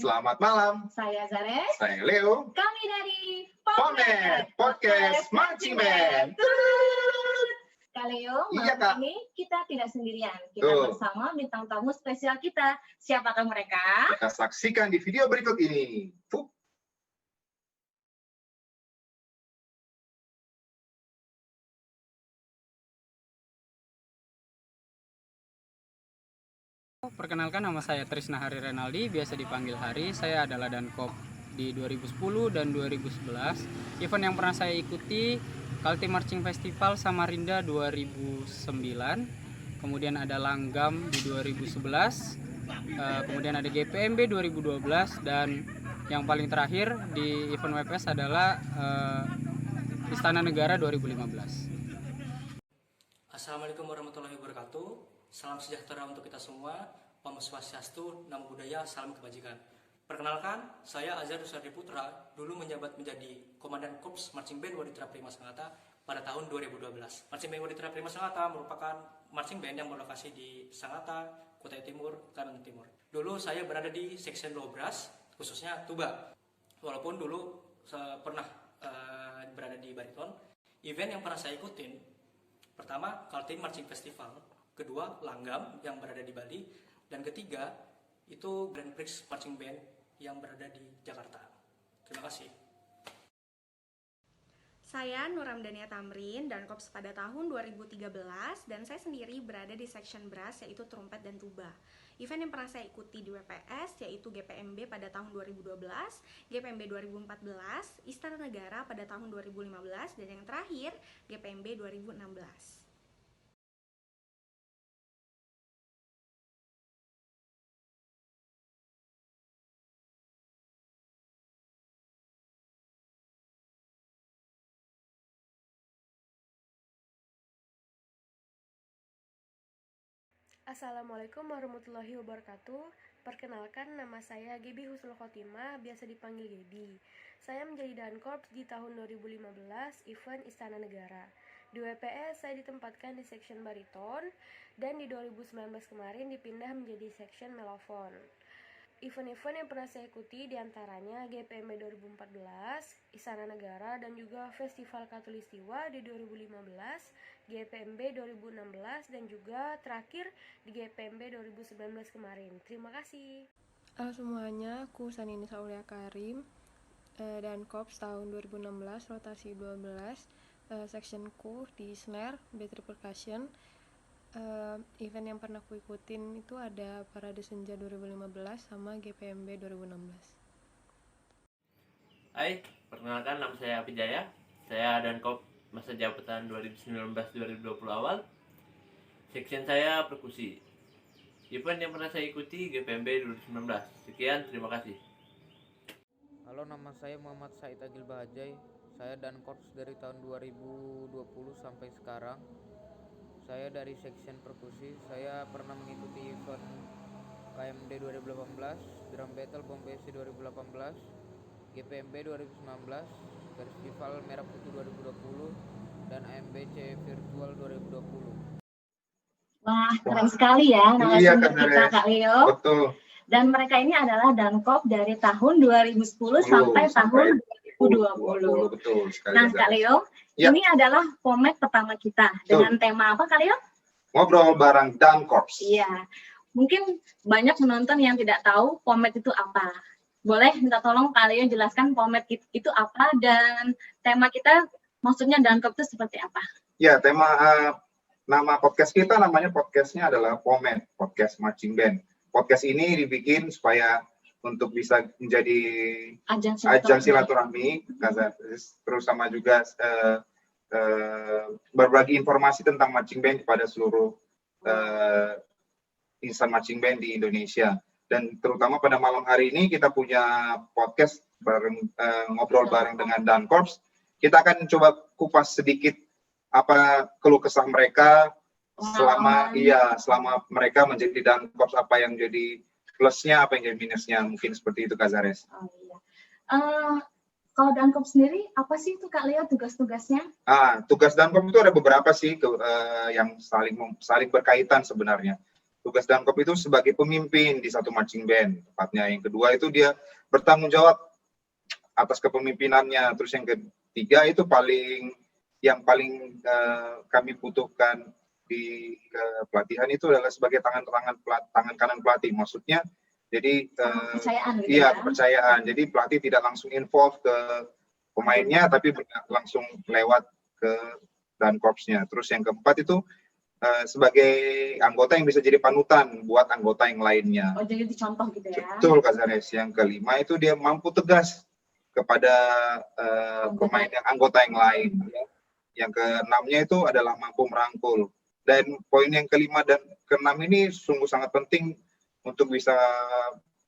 Selamat malam. Saya Zares. Saya Leo. Kami dari Pomet Podcast Marching Band. Kak Leo, Iya, malam Kak. ini kita tidak sendirian. Kita Tuh. bersama bintang tamu spesial kita. Siapakah mereka? Kita saksikan di video berikut ini. Perkenalkan, nama saya Trisna Hari Renaldi, biasa dipanggil Hari. Saya adalah Dankop di 2010 dan 2011. Event yang pernah saya ikuti Kaltim Marching Festival Samarinda 2009. Kemudian ada Langgam di 2011. Kemudian ada GPMB 2012 dan yang paling terakhir di event WPS adalah Istana Negara 2015. Assalamualaikum warahmatullahi wabarakatuh. Salam sejahtera untuk kita semua. Om Swastiastu, Namo Buddhaya, salam kebajikan. Perkenalkan, saya Azhar Rusardi Putra, dulu menjabat menjadi Komandan Korps Marching Band Waditra Prima Sangatta pada tahun 2012. Marching Band Waditra Prima Sangatta merupakan marching band yang berlokasi di Sangatta, Kutai Timur, Kalimantan Timur. Dulu saya berada di section low brass, khususnya tuba. Walaupun dulu saya pernah berada di bariton. Event yang pernah saya ikutin, pertama Kaltim Marching Festival, kedua Langgam yang berada di Bali, dan ketiga itu Grand Prix Marching Band yang berada di Jakarta. Terima kasih. Saya Nuramdania Tamrin, Dankops pada tahun 2013, dan saya sendiri berada di section brass yaitu trompet dan tuba. Event yang pernah saya ikuti di WPS yaitu GPMB pada tahun 2012, GPMB 2014, Istana Negara pada tahun 2015, dan yang terakhir GPMB 2016. Assalamualaikum warahmatullahi wabarakatuh. Perkenalkan, nama saya Gebi Husnul Khotimah, biasa dipanggil Gebi. Saya menjadi Dankorps di tahun 2015, event Istana Negara. Di WPS saya ditempatkan di section bariton, dan di 2019 kemarin dipindah menjadi section melofon. Event-event yang pernah saya ikuti diantaranya GPMB 2014, Istana Negara, dan juga Festival Katulistiwa di 2015, GPMB 2016, dan juga terakhir di GPMB 2019 kemarin. Terima kasih. Halo semuanya, aku Sanini Saulia Karim, Dankops tahun 2016, rotasi 12, sectionku di snare, battery percussion. Event yang pernah aku ikutin itu ada Parade Senja 2015 sama GPMB 2016. Hai, perkenalkan, nama saya Api Jaya. Saya Dankop masa jabatan 2019-2020 awal. Section saya perkusi. Event yang pernah saya ikuti GPMB 2019. Sekian, terima kasih. Halo, nama saya Muhammad Said Agil Bahajai. Saya Dankorps dari tahun 2020 sampai sekarang. Saya dari section perkusi. Saya pernah mengikuti event KMD 2018, Drum Battle Bom BSC 2018, GPMB 2019, Festival Merah Putih 2020, dan AMBC Virtual 2020. Wah, keren sekali ya narasumber kita, Kak Leo. Betul. Dan mereka ini adalah Dankop dari tahun 2010 sampai tahun 2020. Betul sekali. Nah, Kak Leo, ya. Ini adalah Pomet pertama kita. Dengan tema apa, Kak Leo? Ngobrol bareng Dankorps. Iya. Mungkin banyak penonton yang tidak tahu Pomet itu apa. Boleh minta tolong Kak Leo jelaskan Pomet itu apa dan tema kita maksudnya Dankorps itu seperti apa? Ya, nama podcast kita namanya podcastnya adalah Pomet, Podcast Marching Band. Podcast ini dibikin supaya untuk bisa menjadi ajang silaturahmi, terus sama juga berbagi informasi tentang marching band kepada seluruh insan marching band di Indonesia. Dan terutama pada malam hari ini kita punya podcast ngobrol bareng dengan Dankorps. Kita akan coba kupas sedikit apa keluh kesah mereka selama mereka menjadi Dankorps, apa yang jadi plusnya, apa yang jadi minusnya, mungkin seperti itu, Kak Zares. Oh iya. Kalau Dankorps sendiri apa sih itu, Kak Leo, tugas-tugasnya? Tugas Dankorps itu ada beberapa sih yang saling berkaitan sebenarnya. Tugas Dankop itu sebagai pemimpin di satu marching band, tepatnya. Yang kedua itu dia bertanggung jawab atas kepemimpinannya. Terus yang ketiga itu yang paling kami butuhkan di pelatihan itu adalah sebagai tangan kanan pelatih. Maksudnya, jadi kepercayaan gitu iya, ya. kepercayaan. Jadi pelatih tidak langsung involve ke pemainnya, tapi langsung lewat ke Dankorpsnya. Terus yang keempat itu sebagai anggota yang bisa jadi panutan buat anggota yang lainnya. Oh, jadi dicontoh gitu ya. Betul, Kak Zares. Yang kelima itu dia mampu tegas kepada pemain anggota yang lain. Yang keenamnya itu adalah mampu merangkul. Dan poin yang kelima dan keenam ini sungguh sangat penting untuk bisa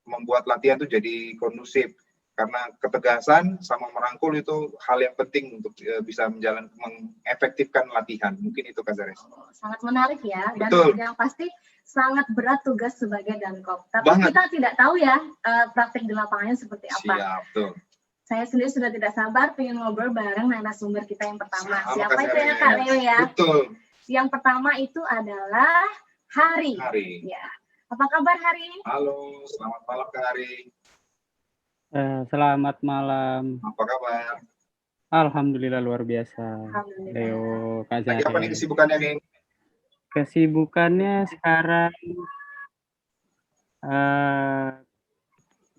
membuat latihan itu jadi kondusif. Karena ketegasan sama merangkul itu hal yang penting untuk bisa mengefektifkan latihan. Mungkin itu, Kak Zares. Sangat menarik ya. Dan Betul. yang pasti sangat berat tugas sebagai Dankop. Tapi Banget. kita tidak tahu ya praktik di lapangannya seperti apa. Siap, betul. Saya sendiri sudah tidak sabar pengen ngobrol bareng narasumber kita yang pertama. Sama, Siapa Kak itu ya, Zares. Kak Leo ya? Betul. Yang pertama itu adalah Hari. Hari. Ya. Apa kabar Hari? Halo, selamat malam Kak Hari. Selamat malam. Apa kabar? Alhamdulillah luar biasa. Alhamdulillah. Leo, Kak Lagi apa nih Zahir. kesibukannya nih? Kesibukannya sekarang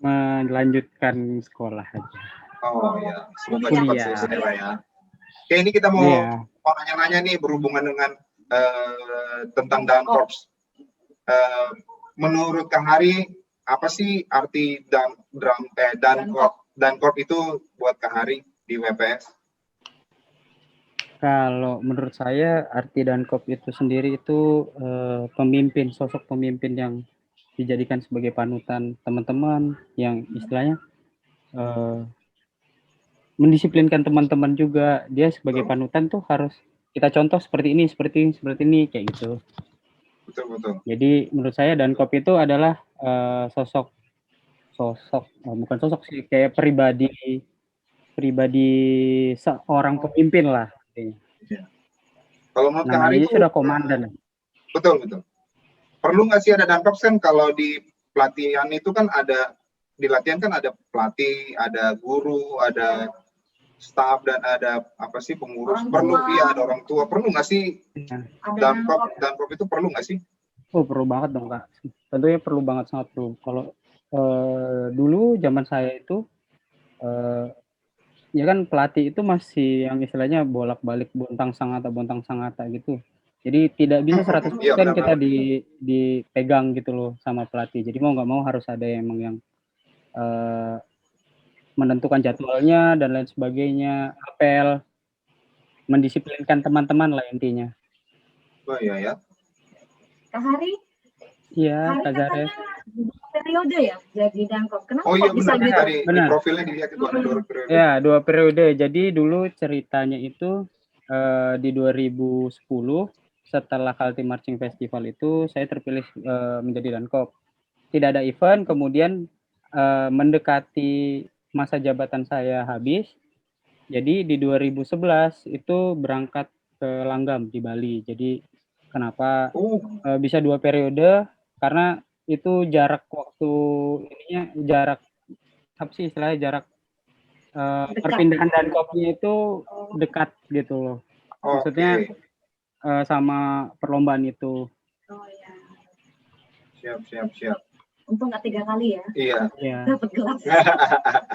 melanjutkan sekolah aja. Oh ya, semoga Kuliah. cepat selesai lah ya. Oke, ini kita mau Iya. nanya-nanya nih berhubungan dengan tentang Dankorps. Menurut Kak Hari, apa sih arti Dankorp itu buat Kak Hari di WPS? Kalau menurut saya arti Dankop itu sendiri itu pemimpin, sosok pemimpin yang dijadikan sebagai panutan teman-teman yang istilahnya mendisiplinkan teman-teman juga. Dia sebagai panutan tuh harus kita contoh seperti ini kayak gitu. Betul. Jadi menurut saya Dankop itu adalah bukan sosok sih, kayak pribadi seorang pemimpin lah. Ya. Kalau menurut Kak Hari Namanya itu sudah komandan. betul. Perlu nggak sih ada Dankorps kan? Kalau di pelatihan itu kan ada, di latihan kan ada pelatih, ada guru, ada staff, dan ada apa sih pengurus. Orang Perlu tua. ya, ada orang tua. Perlu nggak sih Ada Dankorp itu perlu nggak sih? Oh, perlu banget dong, Kak. Tentunya perlu banget, sangat perlu. Kalau dulu zaman saya itu ya kan pelatih itu masih yang istilahnya bolak-balik bontang sangata gitu. Jadi tidak bisa 100% Iya, benar kita banget. dipegang gitu loh sama pelatih. Jadi mau nggak mau harus ada emang yang menentukan jadwalnya dan lain sebagainya, apel, mendisiplinkan teman-teman lah intinya. Oh iya ya. Kak Hari? Iya, Hari Kak Zares. katanya 2 periode ya jadi Dankop. Kenapa Oh iya kok bisa benar, gitu? di Benar. profilnya dilihat itu ada 2 periode. Ya, 2 periode. Jadi dulu ceritanya itu di 2010 setelah Kaltim Marching Festival itu saya terpilih menjadi Dankop. Tidak ada event, kemudian mendekati masa jabatan saya habis. Jadi di 2011 itu berangkat ke Langgam di Bali. Jadi kenapa bisa 2 periode? Karena itu jarak waktu ininya, jarak apa sih istilahnya, jarak perpindahan Dankopnya itu dekat gitu loh. Maksudnya sama perlombaan itu. Oh iya. Siap. Untung nggak 3 kali ya. Iya. Dapat gelas.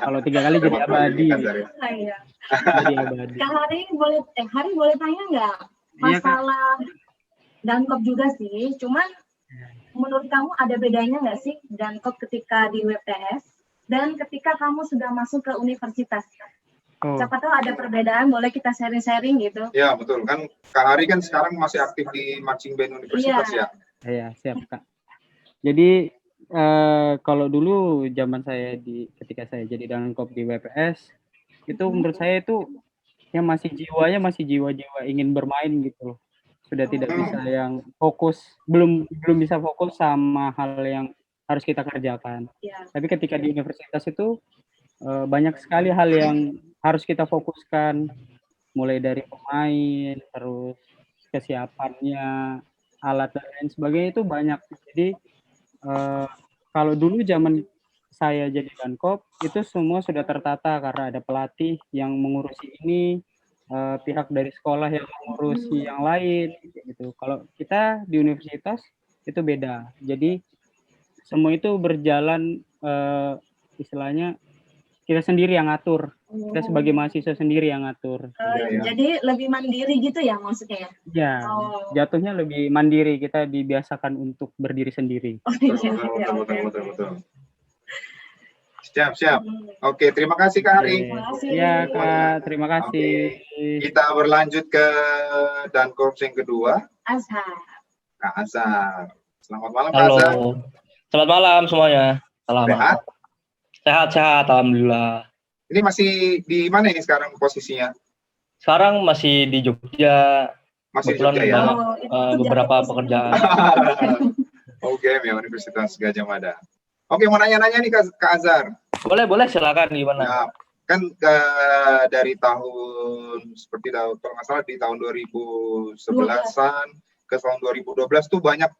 Kalau 3 kali jadi abadi. Iya. Jadi abadi. Kak Hari boleh tanya nggak Iya, Kak. masalah Dankop juga sih. Cuman menurut kamu ada bedanya nggak sih Dankop ketika di WPS dan ketika kamu sudah masuk ke universitas? Oh, Siapa tahu ada perbedaan, boleh kita sharing-sharing gitu. Ya betul kan, Kak Hari kan sekarang masih aktif di marching band universitas ya. iya, siap, Kak. Jadi kalau dulu zaman saya ketika saya jadi Dankop di WPS itu menurut saya itu yang masih jiwa-jiwa ingin bermain gitu loh. Sudah tidak bisa yang fokus, belum bisa fokus sama hal yang harus kita kerjakan. Ya. Tapi ketika di universitas itu banyak sekali hal yang harus kita fokuskan, mulai dari pemain, terus kesiapannya, alat dan lain sebagainya itu banyak. Jadi kalau dulu zaman saya jadi Dankop itu semua sudah tertata karena ada pelatih yang mengurusi ini, pihak dari sekolah yang mengurusi yang lain gitu. Kalau kita di universitas itu beda. Jadi semua itu berjalan istilahnya kita sendiri yang ngatur. Kita sebagai mahasiswa sendiri yang ngatur. Jadi lebih mandiri gitu ya maksudnya ya? Ya, jatuhnya lebih mandiri. Kita dibiasakan untuk berdiri sendiri. Betul. Siap. Oke, terima kasih Kak Hari. Iya Kak, terima kasih. Kita berlanjut ke Dankorps yang kedua. Azhar. Kak Azhar. Selamat malam Kak Halo. Azhar. Selamat malam semuanya. Sehat? Sehat, alhamdulillah. Ini masih di mana ini sekarang posisinya? Sekarang masih di Jogja. Masih di Kebetulan Jogja ya? banyak beberapa pekerjaan. Oke, Universitas Gadjah Mada. Oke, mau nanya-nanya nih Kak Azhar. Boleh, silakan gimana? Nah, kan dari tahun seperti kalau nggak salah di tahun 2011-an ke tahun 2012 tuh banyak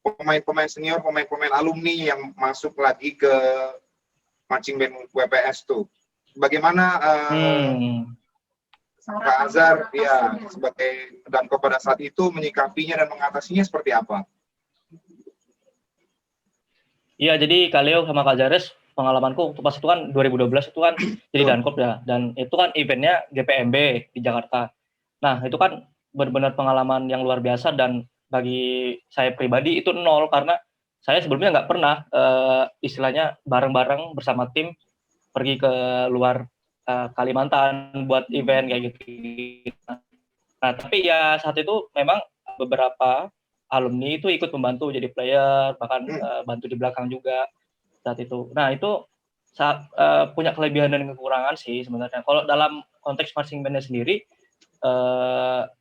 pemain-pemain senior, pemain-pemain alumni yang masuk lagi ke marching band WPS tuh. Bagaimana Kak Azhar ya sebagai Dankop pada saat itu menyikapinya dan mengatasinya seperti apa? Iya, jadi Kak Leo sama Kak Jares, pengalamanku pas itu kan 2012 itu kan jadi Dankop ya, dan itu kan eventnya GPMB di Jakarta. Nah, itu kan benar-benar pengalaman yang luar biasa, dan bagi saya pribadi itu nol, karena saya sebelumnya nggak pernah istilahnya bareng-bareng bersama tim pergi ke luar Kalimantan buat event kayak gitu. Nah, tapi ya saat itu memang beberapa alumni itu ikut membantu jadi player, bahkan bantu di belakang juga saat itu. Nah, itu saat punya kelebihan dan kekurangan sih sebenarnya. Kalau dalam konteks marching band-nya sendiri,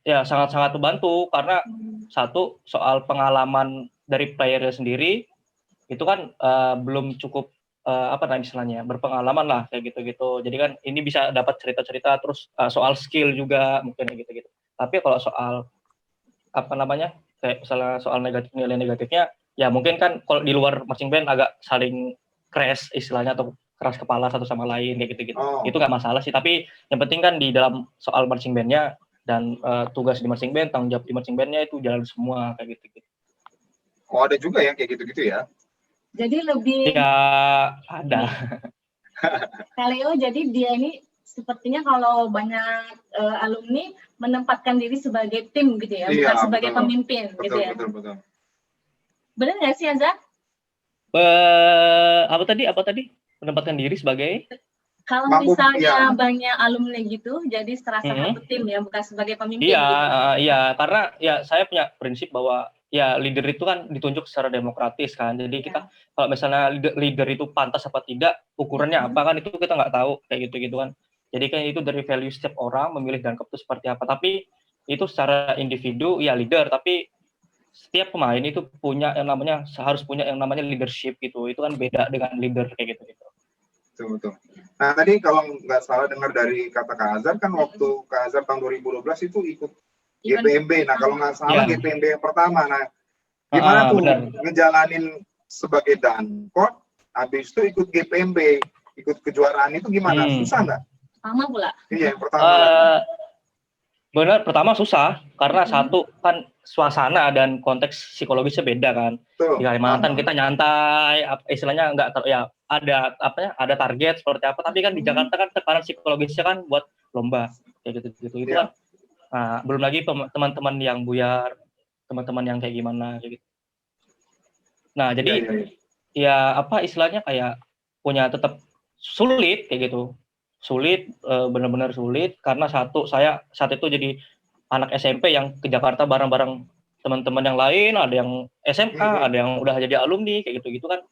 ya sangat-sangat membantu, karena satu, soal pengalaman dari playernya sendiri itu kan belum cukup istilahnya berpengalaman lah kayak gitu-gitu. Jadi kan ini bisa dapat cerita-cerita, terus soal skill juga mungkin kayak gitu-gitu. Tapi kalau soal kayak misalnya soal nilai negatifnya, ya mungkin kan kalau di luar marching band agak saling crash istilahnya, atau keras kepala satu sama lain kayak gitu-gitu. Itu nggak masalah sih, tapi yang penting kan di dalam soal marching band-nya dan tugas di marching band, tanggung jawab di marching band-nya itu jalan semua kayak gitu-gitu. Oh, ada juga yang kayak gitu-gitu ya? Jadi lebih ya ada. Kaleo, jadi dia ini sepertinya kalau banyak alumni menempatkan diri sebagai tim gitu ya, bukan sebagai pemimpin gitu ya. Betul. Benar nggak sih Azhar? Apa tadi? Menempatkan diri sebagai? Kalau misalnya banyak alumni gitu, jadi serasa satu tim ya, bukan sebagai pemimpin. Iya, gitu. Iya, karena ya saya punya prinsip bahwa ya leader itu kan ditunjuk secara demokratis kan. Jadi kita kalau misalnya leader itu pantas apa tidak, ukurannya apa kan itu kita nggak tahu kayak gitu kan. Jadi kan itu dari value setiap orang memilih Dankop itu seperti apa. Tapi itu secara individu ya leader, tapi setiap pemain itu harus punya yang namanya leadership gitu. Itu kan beda dengan leader kayak gitu. Betul. Nah, tadi kalau nggak salah dengar dari kata Kak Azhar kan waktu Kak Azhar tahun 2012 itu ikut GPMB. Nah, kalau nggak salah GPMB yang pertama. Nah, gimana tuh ngejalanin sebagai Dankop, habis itu ikut GPMB, ikut kejuaraan itu gimana? Susah nggak? Sama pula. Iya, yang pertama. Benar, pertama susah karena satu kan suasana dan konteks psikologisnya beda kan. Di Kalimantan kita nyantai, istilahnya nggak ada target seperti apa, tapi kan di Jakarta kan tekanan psikologisnya kan buat lomba kayak gitu itu kan. Nah, belum lagi teman-teman yang buyar, teman-teman yang kayak gimana kayak gitu. Nah, jadi ya istilahnya kayak punya tetap sulit kayak gitu. Sulit, benar-benar sulit, karena satu, saya saat itu jadi anak SMP yang ke Jakarta bareng-bareng teman-teman yang lain, ada yang SMA, ada yang udah jadi alumni kayak gitu kan.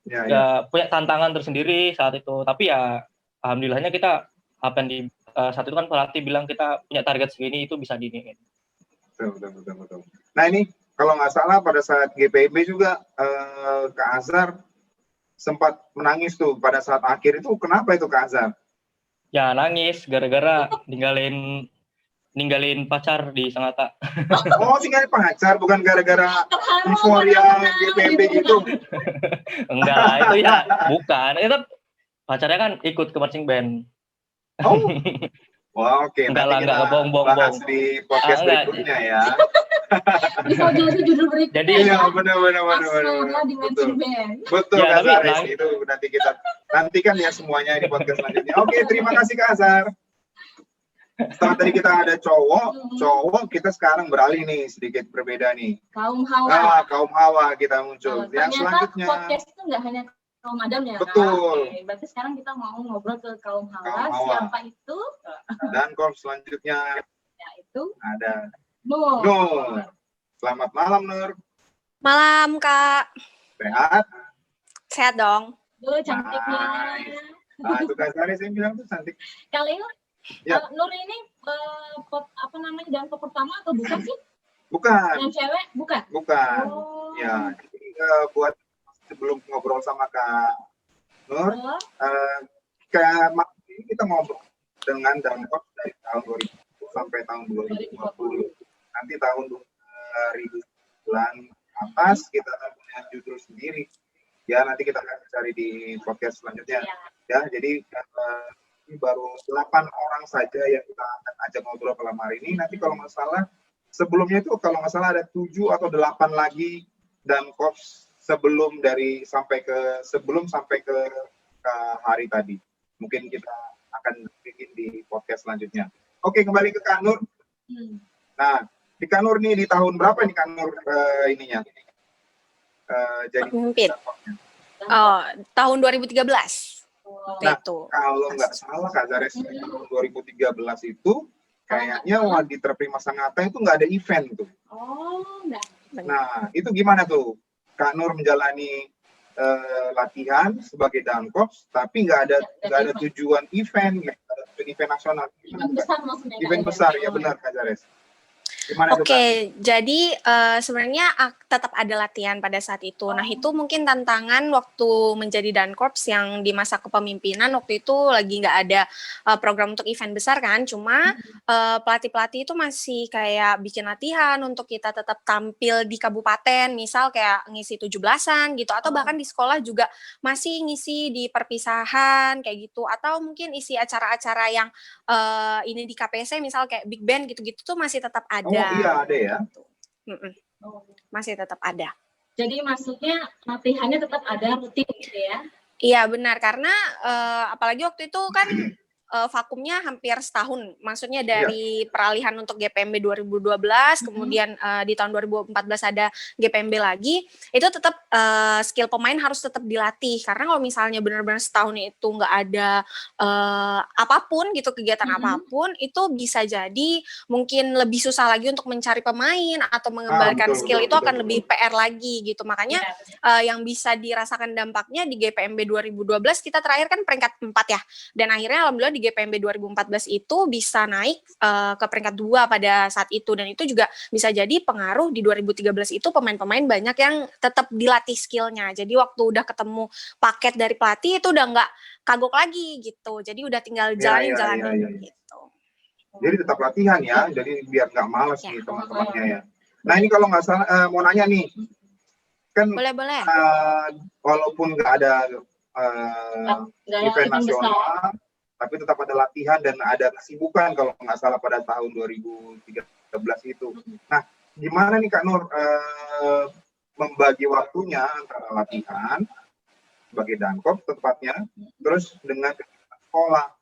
Ya punya tantangan tersendiri saat itu, tapi ya alhamdulillahnya kita saat itu kan pelatih bilang kita punya target segini, itu bisa diiniin. Betul. Nah, ini kalau nggak salah pada saat GPMB juga Kak Azhar sempat menangis tuh pada saat akhir itu. Kenapa itu Kak Azhar? Ya nangis gara-gara ninggalin ninggalin pacar di Sangatta. Oh, tinggal pacar, bukan gara-gara euforia GPMB gitu. Enggak lah, itu ya bukan. Itu pacarnya kan ikut ke marching band. Oh, wah, oke. Enggak Nanti lah, kita enggak bohong. bahas di podcast enggak. berikutnya ya. Bisa jadi judul berikutnya. Jadi Iya, benar. Asmara di marching band. Betul, Ya, Kak tapi Zares. Itu nanti kita nantikan ya semuanya di podcast selanjutnya. Oke, terima kasih Kak Azhar. Setelah tadi kita ada cowok, kita sekarang beralih nih, sedikit berbeda nih. Kaum hawa. Kaum hawa kita muncul. Yang Ternyata selanjutnya. podcast itu nggak hanya kaum adam ya. Betul. Oke, berarti sekarang kita mau ngobrol ke kaum hawa. Kaum hawa. Siapa itu? Dan korps selanjutnya Yaitu ada Nur. Nur. Selamat malam Nur. Malam, Kak. Sehat? Sehat dong. Tuh cantiknya. Nah, itu Kak Zares yang bilang tuh cantik. Kali ini Ya. Nur ini dan pertama atau bukan sih? Bukan. Yang cewek bukan? Bukan. Oh. Ya, jadi buat sebelum ngobrol sama Kak Nur, ini kita ngobrol dengan Dankorps dari tahun 2000 sampai tahun 2020. Nanti tahun 2009 atas kita akan punya judul sendiri. Ya, nanti kita akan cari di podcast selanjutnya. Ya, jadi ini baru 8 orang saja yang kita akan ajak ngobrol malam hari ini. Nanti kalau nggak salah, sebelumnya itu kalau nggak salah ada 7 atau 8 lagi Dankorps sampai ke hari tadi. Mungkin kita akan bikin di podcast selanjutnya. Oke, kembali ke Kak Nur. Nah, di Kak Nur nih di tahun berapa nih Kak Nur ininya? Jadi Pemimpin. Oh, tahun 2013. Nah, kalau nggak salah Kak Zares tahun 2013 itu kayaknya di Terprima Sangatta itu nggak ada event tuh. Oh, enggak. Nah, itu gimana tuh? Kak Nur menjalani latihan sebagai Dankorps, tapi nggak ada tujuan event, event nasional. Event besar maksudnya. Event besar, ya benar Kak Zares. Oke, jadi sebenarnya tetap ada latihan pada saat itu. Nah, itu mungkin tantangan waktu menjadi Dankorps yang di masa kepemimpinan waktu itu lagi nggak ada program untuk event besar kan. Cuma pelatih-pelatih itu masih kayak bikin latihan untuk kita tetap tampil di kabupaten, misal kayak ngisi 17-an gitu, atau bahkan di sekolah juga masih ngisi di perpisahan kayak gitu, atau mungkin isi acara-acara yang ini di KPC misal kayak Big Band gitu-gitu tuh masih tetap ada. Oh iya, ada ya. Masih tetap ada. Jadi maksudnya latihannya tetap ada rutin gitu ya? Iya benar, karena apalagi waktu itu kan vakumnya hampir setahun. Maksudnya dari peralihan untuk GPMB 2012, kemudian di tahun 2014 ada GPMB lagi, itu tetap skill pemain harus tetap dilatih. Karena kalau misalnya benar-benar setahun itu nggak ada apapun gitu, kegiatan apapun, itu bisa jadi mungkin lebih susah lagi untuk mencari pemain atau mengembalikan skill itu akan lebih PR lagi gitu. Makanya yang bisa dirasakan dampaknya di GPMB 2012 kita terakhir kan peringkat 4 ya. Dan akhirnya alhamdulillah di GPMB 2014 itu bisa naik ke peringkat 2 pada saat itu, dan itu juga bisa jadi pengaruh di 2013 itu pemain-pemain banyak yang tetap dilatih skillnya. Jadi waktu udah ketemu paket dari pelatih itu udah nggak kagok lagi gitu. Jadi udah tinggal jalanin gitu. Jadi tetap latihan ya, jadi biar nggak malas nih teman-temannya ya. Nah ini kalau nggak salah mau nanya nih, kan boleh. Walaupun nggak ada event nasional, tapi tetap ada latihan dan ada kesibukan kalau nggak salah pada tahun 2013 itu. Nah, gimana nih Kak Nur membagi waktunya antara latihan sebagai Dankorps tepatnya, terus dengan sekolah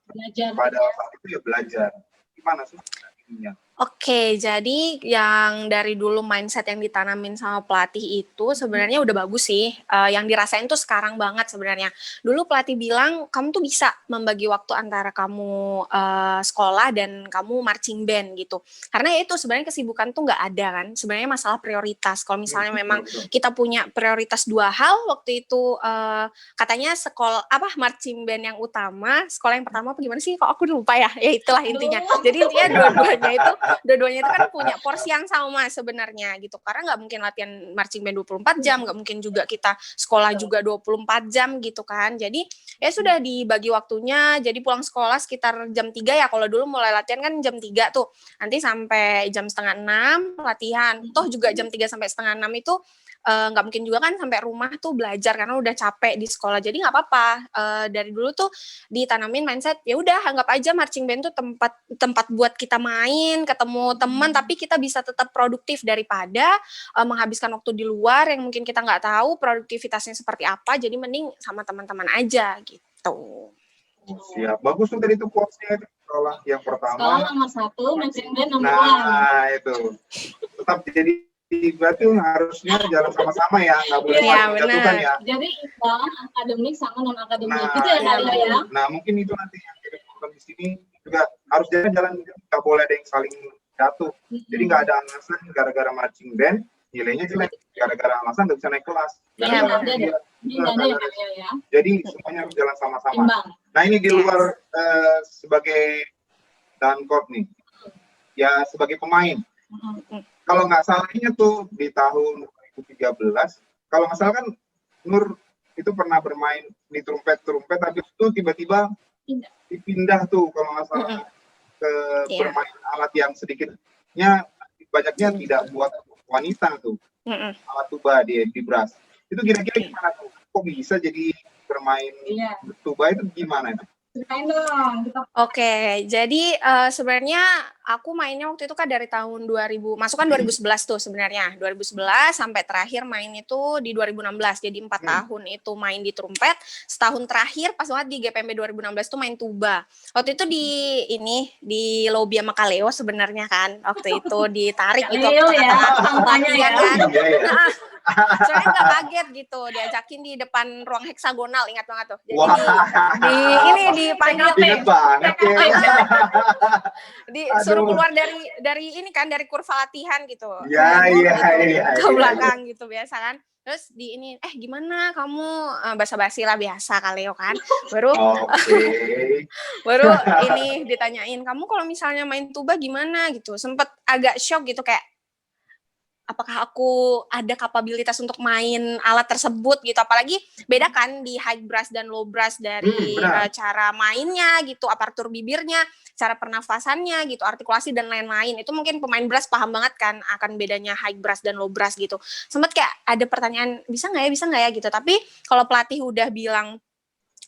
pada saat itu ya belajar. Gimana sih ininya? Oke, jadi yang dari dulu mindset yang ditanamin sama pelatih itu sebenarnya udah bagus sih. Yang dirasain tuh sekarang banget sebenarnya. Dulu pelatih bilang, kamu tuh bisa membagi waktu antara kamu sekolah dan kamu marching band gitu. Karena ya itu sebenarnya kesibukan tuh nggak ada kan. Sebenarnya masalah prioritas. Kalau misalnya memang kita punya prioritas 2 hal, waktu itu katanya marching band yang utama, sekolah yang pertama apa gimana sih? Kok aku lupa ya? Ya itulah intinya. Jadi intinya dua-duanya itu Dua-duanya itu kan punya porsi yang sama sebenarnya gitu. Karena nggak mungkin latihan marching band 24 jam, nggak mungkin juga kita sekolah juga 24 jam gitu kan. Jadi ya sudah dibagi waktunya, jadi pulang sekolah sekitar jam 3 ya. Kalau dulu mulai latihan kan jam 3 tuh. Nanti sampai jam setengah 6 latihan. Toh juga jam 3 sampai setengah 6 itu nggak mungkin juga kan sampai rumah tuh belajar karena udah capek di sekolah. Jadi nggak apa-apa. Dari dulu tuh ditanamin mindset ya udah anggap aja marching band tuh tempat buat kita main, ketemu teman, tapi kita bisa tetap produktif daripada menghabiskan waktu di luar yang mungkin kita nggak tahu produktivitasnya seperti apa. Jadi mending sama teman-teman aja gitu. Siap, bagus tuh tadi tuh quotes-nya itu. Sekolah yang pertama. Sekolah nomor 1, marching band nomor 1. Nah, itu. Tetap jadi berarti harusnya jalan sama-sama ya, nggak boleh saling menjatuhkan ya. Jadi imbang akademik sama non akademik Nah, gitu ya Kak ya. Nah, mungkin itu nanti yang jadi program di sini juga harus jalan, nggak boleh ada yang saling jatuh. Jadi nggak ada alasan gara-gara marching band nilainya jelek, gara-gara alasan nggak bisa naik kelas. Jadi semuanya harus jalan sama-sama. Nah, ini di luar sebagai dankop nih, ya sebagai pemain. Kalau nggak salahnya tuh di tahun 2013, kalau nggak salah kan Nur itu pernah bermain di trumpet, tapi itu tiba-tiba dipindah tuh kalau nggak salah ke bermain alat yang sedikitnya banyaknya tidak buat wanita tuh, alat tuba di brass. Itu kira-kira gimana tuh? Kok bisa jadi bermain tuba itu gimana itu? Ceritain dong. Oke, jadi sebenarnya aku mainnya waktu itu kan dari tahun 2000, masuk kan 2011 tuh sebenarnya. 2011 sampai terakhir main itu di 2016. Jadi 4 tahun itu main di trumpet. Setahun terakhir pas banget di GPMB 2016 tuh main tuba. Waktu itu di lobby sama Kaleo sebenarnya kan. Waktu itu ditarik gitu ke tempat latihan kan. Soalnya nggak kaget gitu, diajakin di depan ruang heksagonal, ingat banget tuh. Jadi dipanggil disuruh keluar dari ini kan, dari kurva latihan gitu. Ke belakang gitu biasa kan. Terus gimana kamu basa-basi lah biasa Kaleo kan. Baru ini ditanyain, kamu kalau misalnya main tuba gimana gitu. Sempet agak shock gitu kayak apakah aku ada kapabilitas untuk main alat tersebut gitu, apalagi beda kan di high brass dan low brass dari cara mainnya gitu, aparatur bibirnya, cara pernafasannya gitu, artikulasi dan lain-lain. Itu mungkin pemain brass paham banget kan akan bedanya high brass dan low brass gitu. Sempet kayak ada pertanyaan bisa nggak ya gitu, tapi kalau pelatih udah bilang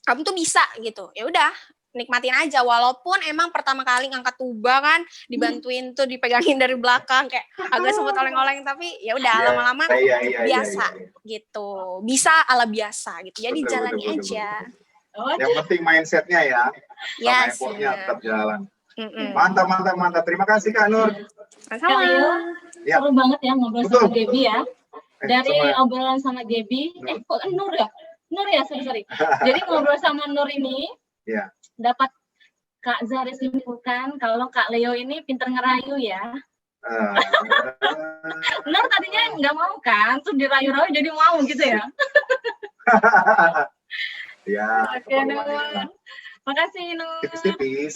kamu tuh bisa gitu, ya udah nikmatin aja, walaupun emang pertama kali ngangkat tuba kan dibantuin tuh dipegangin dari belakang kayak agak sempet oleng-oleng, tapi ya udah lama-lama biasa gitu, bisa ala biasa gitu, jadi jalani aja. Yang penting mindsetnya ya, sama effortnya tetap jalan. Mantap. Terima kasih Kak Nur. Sama. Seru banget ya ngobrol sama Gaby ya. Dari obrolan sama Gaby, kok Nur ya, sorry. Jadi ngobrol sama Nur ini dapat Kak Zahra simpulkan kalau Kak Leo ini pinter ngerayu ya. Nur tadinya nggak mau kan, tuh dirayu-rayu jadi mau gitu ya. Oke, Nur. Makasih Nur. Tipis-tipis.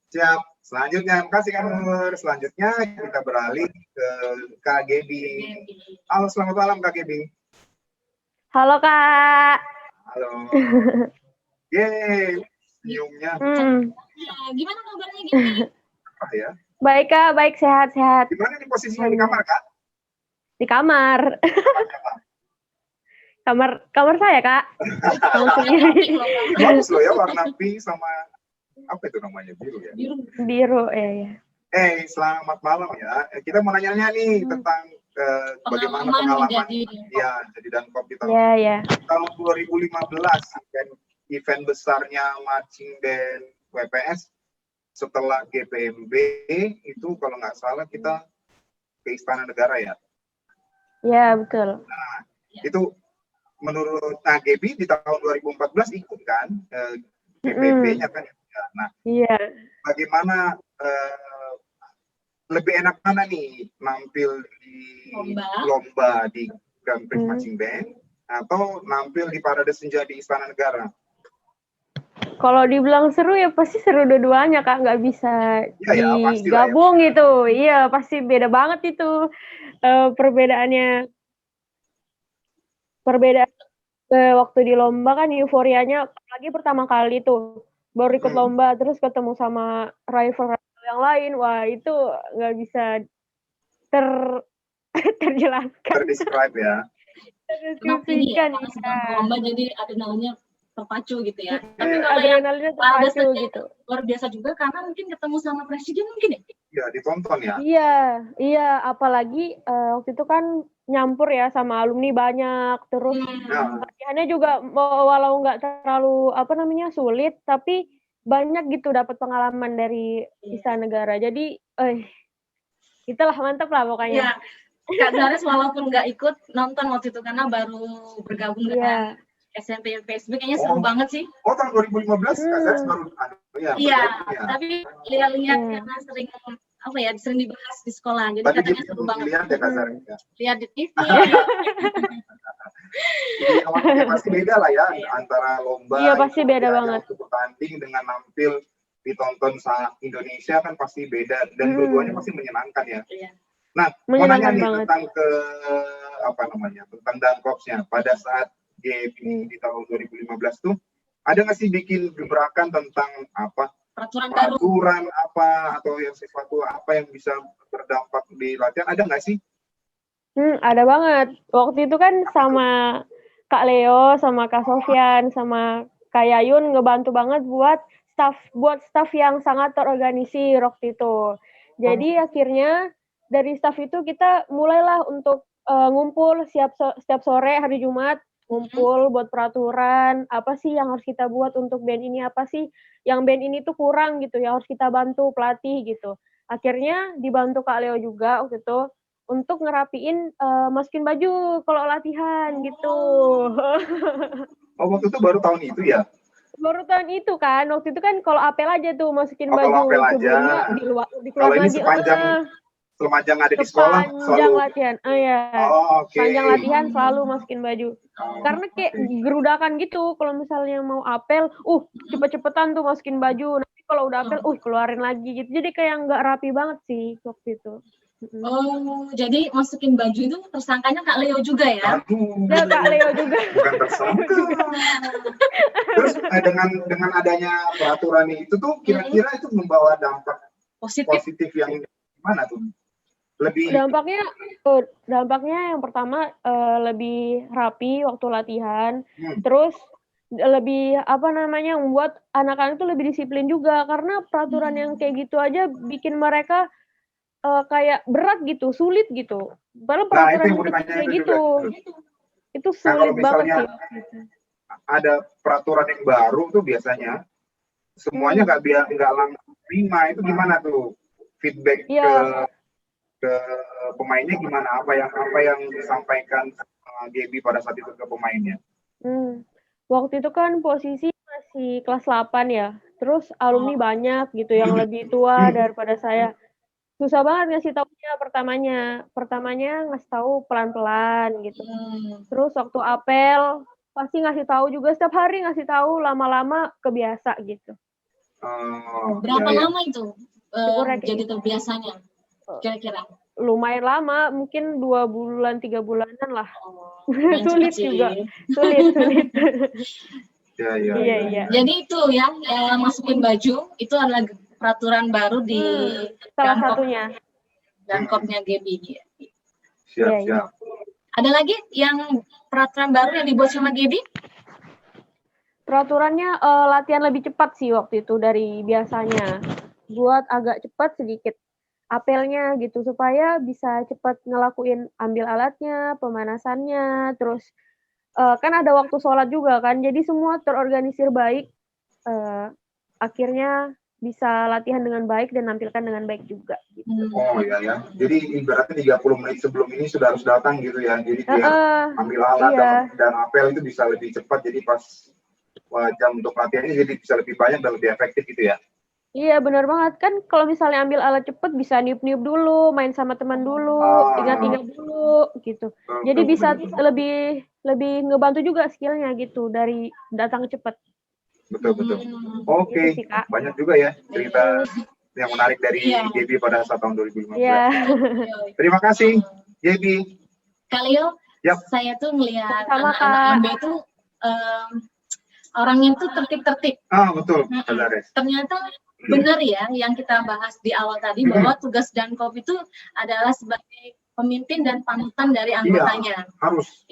Siap. Selanjutnya, makasih Kak Nur. Selanjutnya kita beralih ke Kak Gaby. Halo, selamat malam Kak Gaby. Halo Kak. Halo. Yeay. Senyumnya. Gimana kabarnya Gaby? Ya? Baik Kak, baik, sehat. Gimana nih posisinya di kamar Kak? Di kamar. kamar saya Kak. Bagus loh ya, warna pink sama apa itu namanya, biru ya? Biru ya. Selamat malam ya. Kita mau nanya nih tentang bagaimana pengalaman jadi dankop di tahun 2015 kan. Event besarnya marching band WPS setelah GPMB itu kalau nggak salah kita ke Istana Negara ya. Ya betul. Nah itu menurut Gaby di tahun 2014 ikut kan GPMB-nya kan. Nah bagaimana lebih enak mana nih nampil di lomba di Grand Prix Marching Band atau nampil di Parade Senja di Istana Negara? Kalau dibilang seru ya pasti seru dua-duanya Kak, nggak bisa digabung gitu. Iya, pasti beda banget itu perbedaannya. Perbedaan waktu di lomba kan euforianya apalagi pertama kali tuh baru ikut lomba terus ketemu sama rival yang lain, wah itu nggak bisa terjelaskan. Terdescribe ya. Terdeskripsikan ya. Lomba jadi adrenalinnya terpacu gitu ya. Tapi kalau adrenalinnya terpacu gitu. Luar biasa juga karena mungkin ketemu sama presiden mungkin ya. Iya, ditonton ya. Iya, apalagi waktu itu kan nyampur ya sama alumni banyak, terus latihannya juga walau nggak terlalu sulit, tapi banyak gitu dapat pengalaman dari Istana Negara. Jadi, itulah mantap lah pokoknya. Kak Zares walaupun nggak ikut nonton waktu itu karena baru bergabung dengan SMP PSB, kayaknya seru banget sih. Oh, tahun 2015 Kak Zares baru Iya, tapi lihat-lihat karena sering sering dibahas di sekolah, jadi katanya seru banget. Lihat ya Kak Zares. Lihat di TV. Iya, pasti beda lah ya antara lomba. Iya, pasti beda banget. Bertanding dengan nampil ditonton sama Indonesia kan pasti beda dan dua-duanya pasti menyenangkan ya. Nah, mau nanya nih tentang tentang Dankorpsnya pada saat GP di tahun 2015 tuh ada nggak sih bikin gebrakan tentang peraturan apa atau yang sesuatu apa yang bisa berdampak di latihan, ada nggak sih? Ada banget. Waktu itu kan sama Kak Leo, sama Kak Sofyan, sama Kak Yayun ngebantu banget buat staff yang sangat terorganisir waktu itu. Jadi akhirnya dari staff itu kita mulailah untuk ngumpul setiap sore hari Jumat, ngumpul buat peraturan, apa sih yang harus kita buat untuk band ini, apa sih yang band ini tuh kurang gitu, yang harus kita bantu pelatih gitu. Akhirnya dibantu Kak Leo juga waktu itu untuk ngerapiin masukin baju kalau latihan gitu. Oh, waktu itu baru tahun itu ya? Baru tahun itu kan, waktu itu kan kalau apel aja tuh masukin baju, sebelumnya dikeluar lagi. Sepanjang ada di sekolah selalu latihan. Sepanjang latihan selalu masukin baju. Karena kayak gerudakan gitu kalau misalnya mau apel, cepet-cepetan tuh masukin baju. Nanti kalau udah apel, keluarin lagi gitu. Jadi kayak nggak rapi banget sih waktu itu. Oh, jadi masukin baju itu tersangkanya Kak Leo juga ya? Kak Leo juga. Bukan tersangka. Terus dengan adanya peraturan itu tuh kira-kira itu membawa dampak positif yang gimana tuh? Dampaknya yang pertama lebih rapi waktu latihan, terus lebih membuat anak-anak itu lebih disiplin juga karena peraturan yang kayak gitu aja bikin mereka kayak berat gitu, sulit gitu. Padahal peraturan kayak gitu itu sulit banget sih. Ada peraturan yang baru tuh biasanya semuanya nggak langsung terima, itu gimana tuh feedback ke pemainnya gimana, apa yang disampaikan Gaby pada saat itu ke pemainnya? Waktu itu kan posisi masih kelas 8 ya, terus alumni banyak gitu yang lebih tua daripada saya. Susah banget ngasih taunya pertamanya ngasih tahu pelan-pelan gitu. Terus waktu apel pasti ngasih tahu juga, setiap hari ngasih tahu, lama-lama kebiasa gitu. Berapa lama itu jadi terbiasanya? Kira-kira lumayan lama, mungkin 2 bulan 3 bulanan lah. Sulit juga, sulit. Iya. Jadi itu ya, masukin baju itu adalah peraturan baru di salah satunya Dankorpsnya Gaby. Siap. Ada lagi yang peraturan baru yang dibuat sama Gaby? Peraturannya latihan lebih cepat sih waktu itu dari biasanya. Buat agak cepat sedikit apelnya gitu supaya bisa cepat ngelakuin ambil alatnya, pemanasannya, terus kan ada waktu sholat juga kan, jadi semua terorganisir baik, akhirnya bisa latihan dengan baik dan nampilkan dengan baik juga. Gitu. Oh ya, jadi ibaratnya 30 menit sebelum ini sudah harus datang gitu ya, jadi biar ambil alat dan apel itu bisa lebih cepat, jadi pas jam untuk latihannya jadi bisa lebih banyak dan lebih efektif gitu ya. Iya benar banget, kan kalau misalnya ambil alat cepet bisa niup-niup dulu, main sama teman dulu, ingat-ingat dulu gitu. Jadi bisa lebih ngebantu juga skillnya gitu dari datang cepet. Betul. Oke, Gitu sih, Kak. banyak juga ya cerita yang menarik dari Gaby pada saat tahun 2015. Iya. Terima kasih, Gaby. Kak Leo, Yap. saya tuh melihat Sama, anak-anak Kak. MB itu orangnya tuh tertib-tertib. Betul, Lares. Ternyata benar ya yang kita bahas di awal tadi bahwa tugas Dankop itu adalah sebagai pemimpin dan panutan dari anggotanya. Harus.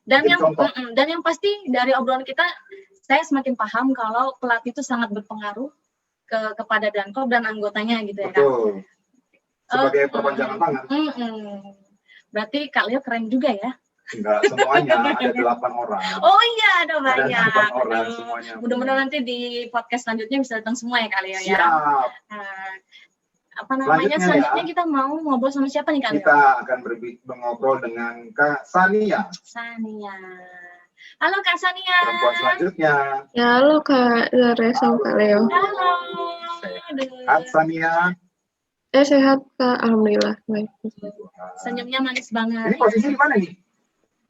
Dan Jadi yang pasti dari obrolan kita, saya semakin paham kalau pelatih itu sangat berpengaruh kepada Dankop dan anggotanya gitu ya kan. Betul. Sebagai perpanjangan tangan. Berarti Kak Leo keren juga ya. Enggak semuanya, ada 8 orang. Oh iya, ada banyak. Ada 8 orang semuanya. Mudah-mudahan nanti di podcast selanjutnya bisa datang semua ya Kak Leo ya. Siap. Apa namanya selanjutnya kita mau ngobrol sama siapa nih Kak Leo? Kita akan mengobrol dengan Kak Sania. Halo Kak Sania. Perempuan selanjutnya. Ya, halo Kak Lares sama Kak Leo. Halo. Kak Sania. Sehat Kak, alhamdulillah. Baik. Senyumnya manis banget. Ini posisi di mana nih?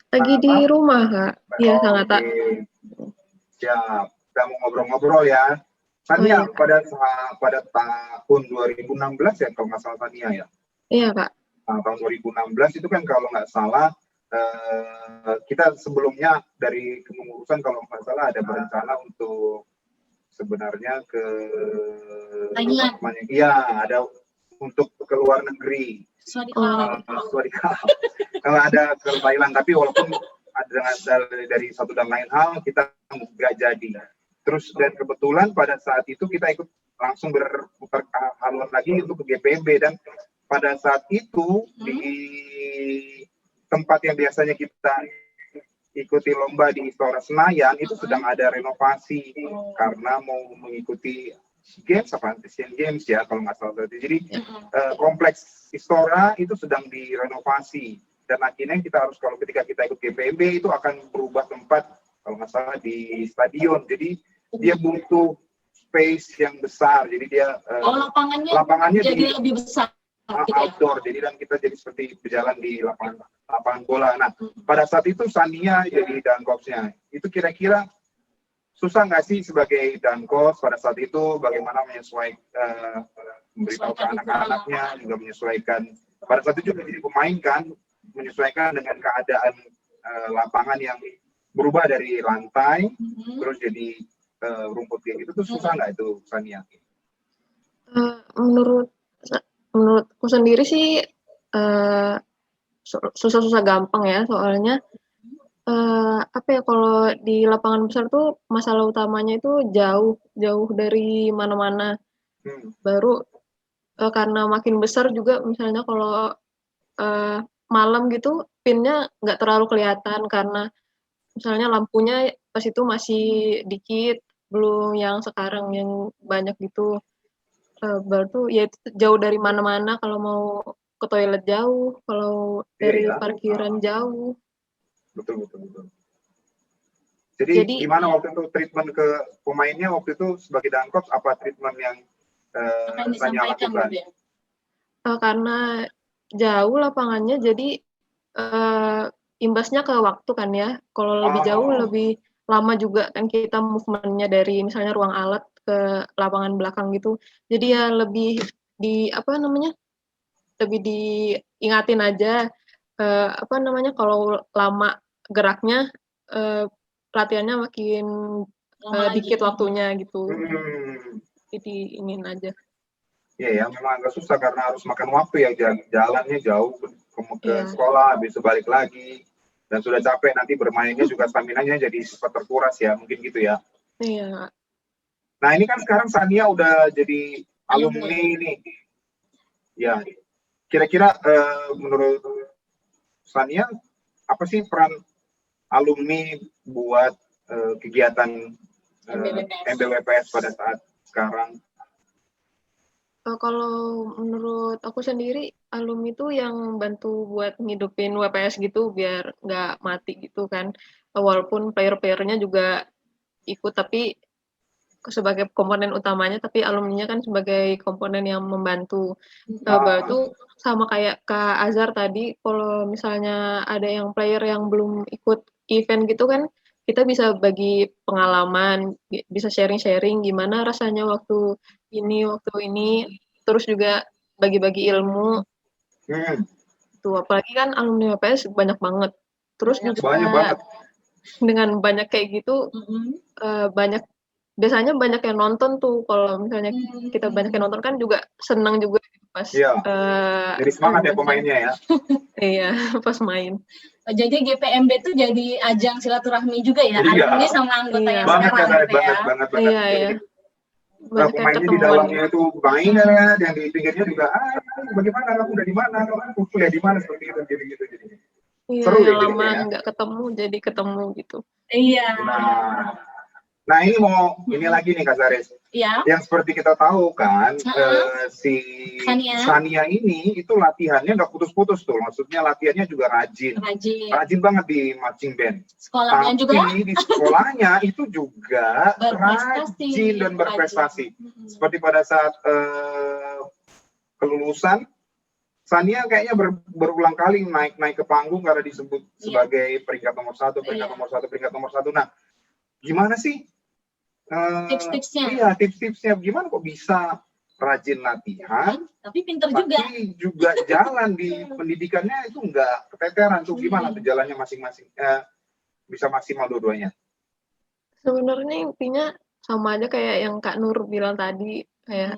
Lagi di rumah Kak. Iya, sangat tak. Siap. Kita mau ngobrol-ngobrol ya. Sania pada tahun 2016 ya kalau nggak salah Sania ya. Iya Kak. Nah, tahun 2016 itu kan kalau nggak salah kita sebelumnya dari kepengurusan kalau nggak salah ada berencana untuk sebenarnya ke Thailand. Iya, ada untuk ke luar negeri. Kalau ada ke Thailand, tapi walaupun ada dari satu dan lain hal kita nggak jadi. Terus dan kebetulan pada saat itu kita ikut langsung berputar haluan lagi untuk ke GPMB dan pada saat itu di tempat yang biasanya kita ikuti lomba di Istora Senayan itu sedang ada renovasi karena mau mengikuti Asian Games ya kalau nggak salah. Jadi kompleks Istora itu sedang direnovasi dan akhirnya kita harus kalau ketika kita ikut GPMB itu akan berubah tempat kalau nggak salah di stadion. Jadi dia butuh space yang besar. Jadi dia lapangannya jadi lebih besar. Outdoor. Jadi dan kita jadi seperti berjalan di lapangan bola. Nah pada saat itu Sania jadi Dankorpsnya. Itu kira-kira susah nggak sih sebagai Dankorps pada saat itu bagaimana menyesuaikan memberitahu ke anak-anaknya juga menyesuaikan pada saat itu juga jadi pemain kan menyesuaikan dengan keadaan lapangan yang berubah dari lantai terus jadi rumput kayak gitu tuh susah nggak itu Sania? Menurutku sendiri sih susah-susah gampang ya soalnya kalau di lapangan besar tuh masalah utamanya itu jauh dari mana-mana. Baru karena makin besar juga misalnya kalau malam gitu pinnya nggak terlalu kelihatan karena misalnya lampunya pas itu masih dikit, belum yang sekarang yang banyak gitu. Baru ya itu jauh dari mana-mana kalau mau ke toilet jauh, kalau dari parkiran jauh. Betul. Jadi gimana waktu itu treatment ke pemainnya waktu itu sebagai Dankorps apa treatment yang Sania lakukan? Karena jauh lapangannya jadi imbasnya ke waktu kan ya. Kalau lebih jauh lebih lama juga kan kita movementnya dari misalnya ruang alat ke lapangan belakang gitu. Jadi ya lebih lebih diingatin aja kalau lama geraknya latihannya makin dikit waktunya gitu. Jadi ingin aja. Iya ya, memang agak susah karena harus makan waktu ya jalannya jauh ke sekolah, habis balik lagi dan sudah capek nanti bermainnya juga stamina-nya jadi cepat terkuras ya, mungkin gitu ya. Iya. Nah ini kan sekarang Sania udah jadi alumni nih. Ya, kira-kira menurut Sania apa sih peran alumni buat kegiatan MBWPS pada saat sekarang? Kalau menurut aku sendiri alumni itu yang bantu buat ngidupin WPS gitu biar nggak mati gitu kan. Walaupun player-playernya juga ikut tapi sebagai komponen utamanya, tapi alumninya kan sebagai komponen yang membantu. Itu sama kayak Kak Azhar tadi, kalau misalnya ada yang player yang belum ikut event gitu kan, kita bisa bagi pengalaman, bisa sharing-sharing gimana rasanya waktu ini, terus juga bagi-bagi ilmu. Tuh, apalagi kan alumni WPS banyak banget. Terus juga dengan banyak kayak gitu, biasanya banyak yang nonton tuh. Kalau misalnya kita banyak yang nonton kan juga senang juga pas. Jadi semangat ya pemainnya ya. Iya, pas main. Jadi GPMB itu jadi ajang silaturahmi juga ya, alumni sama anggota yang sekarang gitu ya. Banget. Iya. Nah, pemainnya di dalamnya itu main ya, dan di pinggirnya juga, bagaimana kamu udah di mana, kamu kuliah di mana, seperti itu, gitu. Iya, seru ya, lama nggak ketemu, jadi ketemu gitu. Iya. Nah ini ini lagi nih Kak Zares. Iya. Yang seperti kita tahu kan, si Sania ini itu latihannya nggak putus-putus tuh. Maksudnya latihannya juga rajin banget di marching band. Sekolahnya juga. Tapi di sekolahnya itu juga rajin dan berprestasi. Seperti pada saat kelulusan, Sania kayaknya berulang kali naik ke panggung karena disebut sebagai peringkat nomor 1, peringkat nomor 1. Nah, gimana sih tips-tipsnya? Iya, tips-tipsnya gimana kok bisa rajin latihan, tapi pinter juga jalan di pendidikannya itu nggak keteteran tuh, gimana tuh jalannya masing-masing bisa maksimal dua-duanya? Sebenarnya intinya sama aja kayak yang Kak Nur bilang tadi, kayak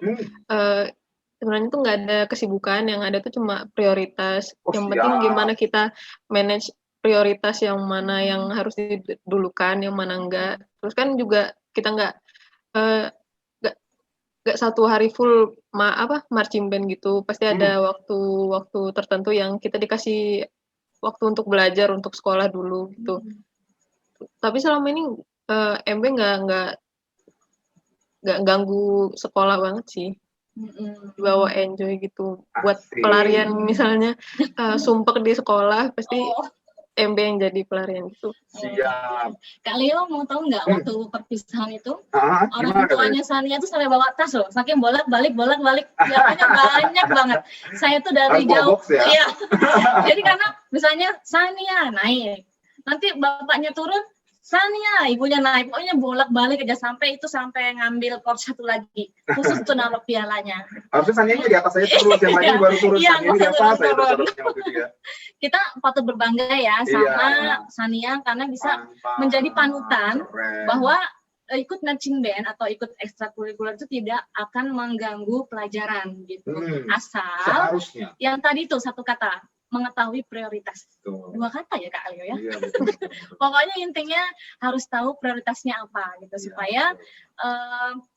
sebenarnya tuh nggak ada kesibukan, yang ada tuh cuma prioritas. Yang penting gimana kita manage prioritas, yang mana yang harus didulukan, yang mana enggak. Terus kan juga kita nggak satu hari full marching band gitu. Pasti ada waktu tertentu yang kita dikasih waktu untuk belajar, untuk sekolah dulu gitu. Tapi selama ini MB nggak ganggu sekolah banget sih. Bawa enjoy gitu. Buat pelarian misalnya sumpek di sekolah, pasti MB yang jadi pelarian itu. Siap. Kak Leo mau tahu nggak waktu perpisahan itu orang tuanya Sania tuh sampai bawa tas loh, saking bolak-balik, biasanya banyak banget. Saya tuh dari jauh, ya. Jadi karena misalnya Sania naik, nanti bapaknya turun, Sania ibunya naik, pokoknya bolak-balik aja sampai ngambil pot satu lagi, khusus tuh naruh pialanya. Harusnya Sania di atas saya terus, yang lain baru turun. Sania di atas saya terus. Kita patut berbangga ya sama Sania karena bisa menjadi panutan bahwa ikut marching band atau ikut ekstrakurikuler itu tidak akan mengganggu pelajaran gitu. Asal yang tadi tuh satu kata, mengetahui prioritas. Dua kata ya Kak Alio ya. Iya, betul. Pokoknya intinya harus tahu prioritasnya apa gitu supaya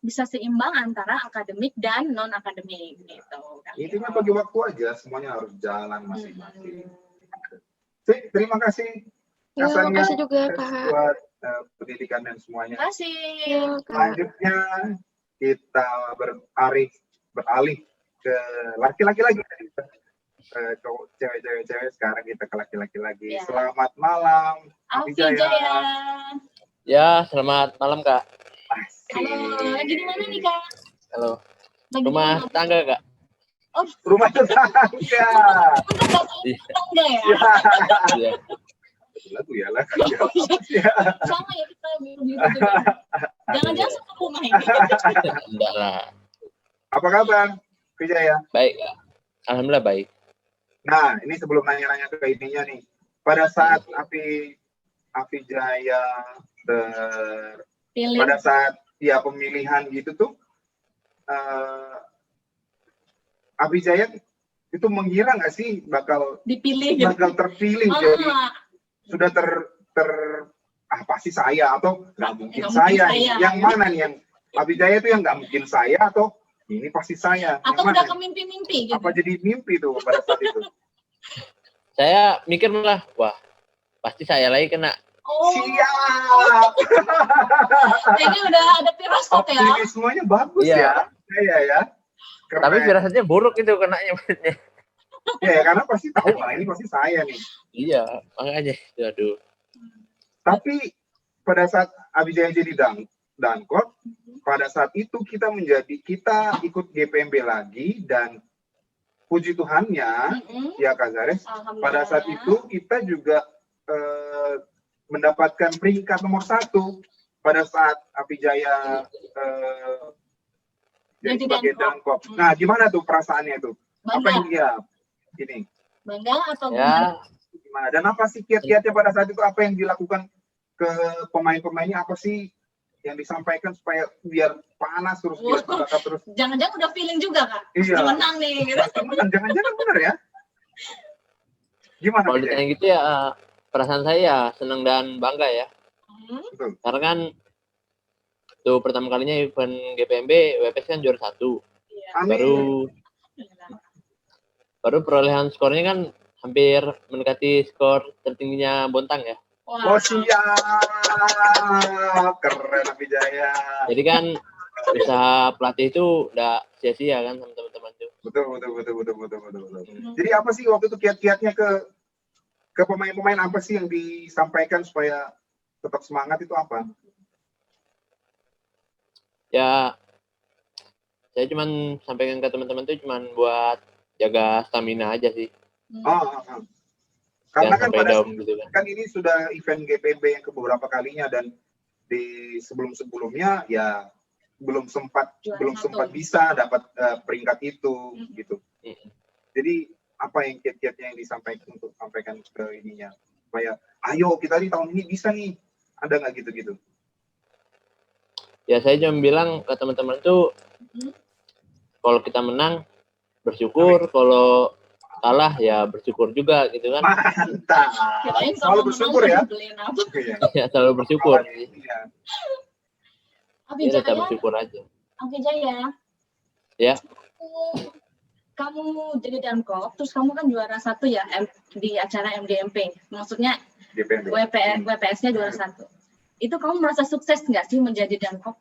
bisa seimbang antara akademik dan non akademik gitu. Intinya bagi waktu aja, semuanya harus jalan masing-masing. Terima kasih. Terima kasih juga Kak. Buat pendidikan dan semuanya. Terima kasih. Selanjutnya kita beralih ke laki-laki lagi. Cewek-cewek, sekarang kita ke laki-laki lagi. Selamat malam, Alfijaya. Ya, selamat malam Kak. Halo, lagi di mana nih Kak? Halo. Rumah tangga Kak. Oh, rumah tangga. Tangga ya? Iya. Lagu ya. Sama ya kita biru-biru juga. Jangan-jangan satu rumah ini. Enggak lah. Apa kabar, Vijaya? Baik, alhamdulillah baik. Nah, ini sebelum nanya-nanya ke ininya nih, pada saat Vijaya pada saat pemilihan gitu tuh, Vijaya itu mengira nggak sih bakal terpilih jadi sudah pasti saya atau nggak mungkin saya nih. Yang mana nih yang Vijaya itu yang nggak mungkin saya atau ini pasti saya. Atau udah ke mimpi-mimpi gitu. Apa jadi mimpi tuh pada saat itu? Saya mikir malah, wah pasti saya lagi kena. Oh. Siap. Jadi udah ada firasat ya. Optimismenya bagus ya. Iya ya. Keren. Tapi firasatnya buruk itu kenanya. Ya karena pasti tahu lah ini pasti saya nih. Iya, makanya. Aduh. Tapi pada saat Vijaya jadi Dankop, pada saat itu kita ikut GPMB lagi dan puji Tuhannya ya Kak Zares, pada saat itu kita juga mendapatkan peringkat nomor 1 pada saat Avijaya jadi sebagai Dankop. Nah, gimana tuh perasaannya tuh? Apa yang dia ini? Bangga atau gimana? Dan apa sih kiat-kiatnya pada saat itu? Apa yang dilakukan ke pemain-pemainnya? Apa sih yang disampaikan supaya biar panas terus, biar terbakar terus? Jangan-jangan udah feeling juga, Kak? Iya. Pasti menang nih. Gitu. Jangan-jangan bener ya? Gimana? Kalau ditanya gitu ya, perasaan saya ya senang dan bangga ya. Karena kan itu pertama kalinya event GPMB WPS kan juara 1. Baru perolehan skornya kan hampir mendekati skor tertingginya Bontang ya. Oh siap, keren Avijaya. Jadi kan usaha pelatih itu udah sia-sia kan sama teman-teman tuh. Betul. Jadi apa sih waktu itu kiat-kiatnya ke pemain-pemain, apa sih yang disampaikan supaya tetap semangat itu apa? Ya, saya cuman sampaikan ke teman-teman tuh cuman buat jaga stamina aja sih. Karena kan gitu kan ini sudah event GPMB yang beberapa kalinya, dan di sebelum-sebelumnya ya belum sempat bisa dapat peringkat itu gitu. Jadi apa yang kiat-kiatnya yang disampaikan untuk sampaikan ke ininya supaya ayo kita di tahun ini bisa nih, ada nggak gitu-gitu? Ya saya cuma bilang ke teman-teman tuh kalau kita menang bersyukur, kalau kalah ya bersyukur juga gitu kan. Mantap. Selalu bersyukur ya. Ya selalu bersyukur. Avijaya, kita bersyukur aja. Avijaya. Ya. Kamu jadi Dankop, terus kamu kan juara 1 ya di acara MGMP. Maksudnya WPS-nya juara 1. Itu kamu merasa sukses nggak sih menjadi Dankop?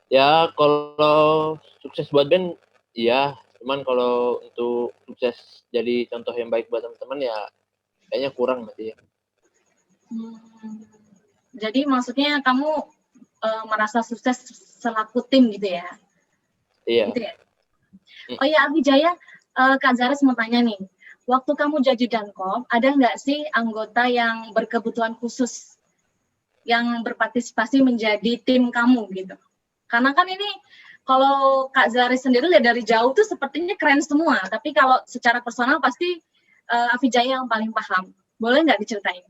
Ya kalau sukses buat band, iya. Cuman kalau untuk sukses jadi contoh yang baik buat teman-teman ya kayaknya kurang berarti ya. Jadi maksudnya kamu merasa sukses selaku tim gitu ya? Iya. Gitu ya? Oh ya Avijaya, Kak Zares mau tanya nih. Waktu kamu jadi Dankop, ada nggak sih anggota yang berkebutuhan khusus yang berpartisipasi menjadi tim kamu gitu? Karena kan ini kalau Kak Zares sendiri lihat dari jauh tuh sepertinya keren semua, tapi kalau secara personal pasti Avijaya yang paling paham. Boleh nggak diceritain?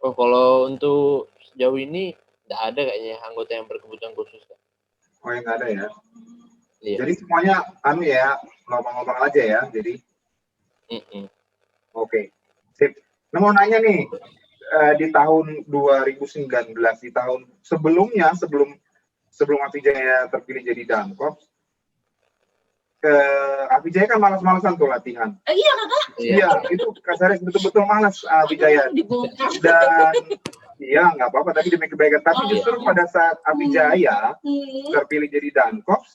Oh kalau untuk sejauh ini nggak ada kayaknya anggota yang berkebutuhan khusus. Oh yang nggak ada ya? Iya. Jadi semuanya ya ngomong-ngomong aja ya. Jadi. Oke. Sip. Nah mau nanya nih, di tahun 2019, di tahun sebelumnya, sebelum Avijaya terpilih jadi Dankop, Avijaya kan malas-malasan tuh latihan. Iya kakak. Iya, itu Kak Zares betul-betul malas Avijaya. Dan iya nggak apa-apa, tapi demi kebaikan. Tapi justru pada saat Avijaya terpilih jadi Dankop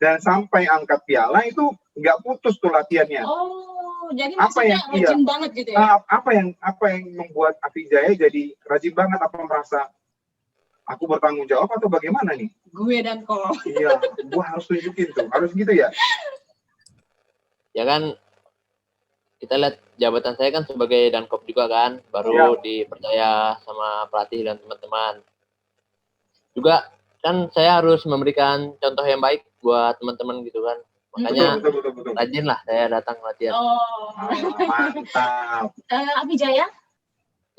dan sampai angkat piala itu nggak putus tuh latihannya. Oh, jadi maksudnya rajin banget gitu ya? Apa yang membuat Avijaya jadi rajin banget? Apa merasa aku bertanggung jawab atau bagaimana nih? Gue Dankop. Iya, gue harus tunjukin tuh, harus gitu ya? Ya kan, kita lihat jabatan saya kan sebagai Dankop juga kan, baru dipercaya sama pelatih dan teman-teman. Juga kan saya harus memberikan contoh yang baik buat teman-teman gitu kan. Makanya betul. rajin lah saya datang latihan. Oh, mantap. Avijaya,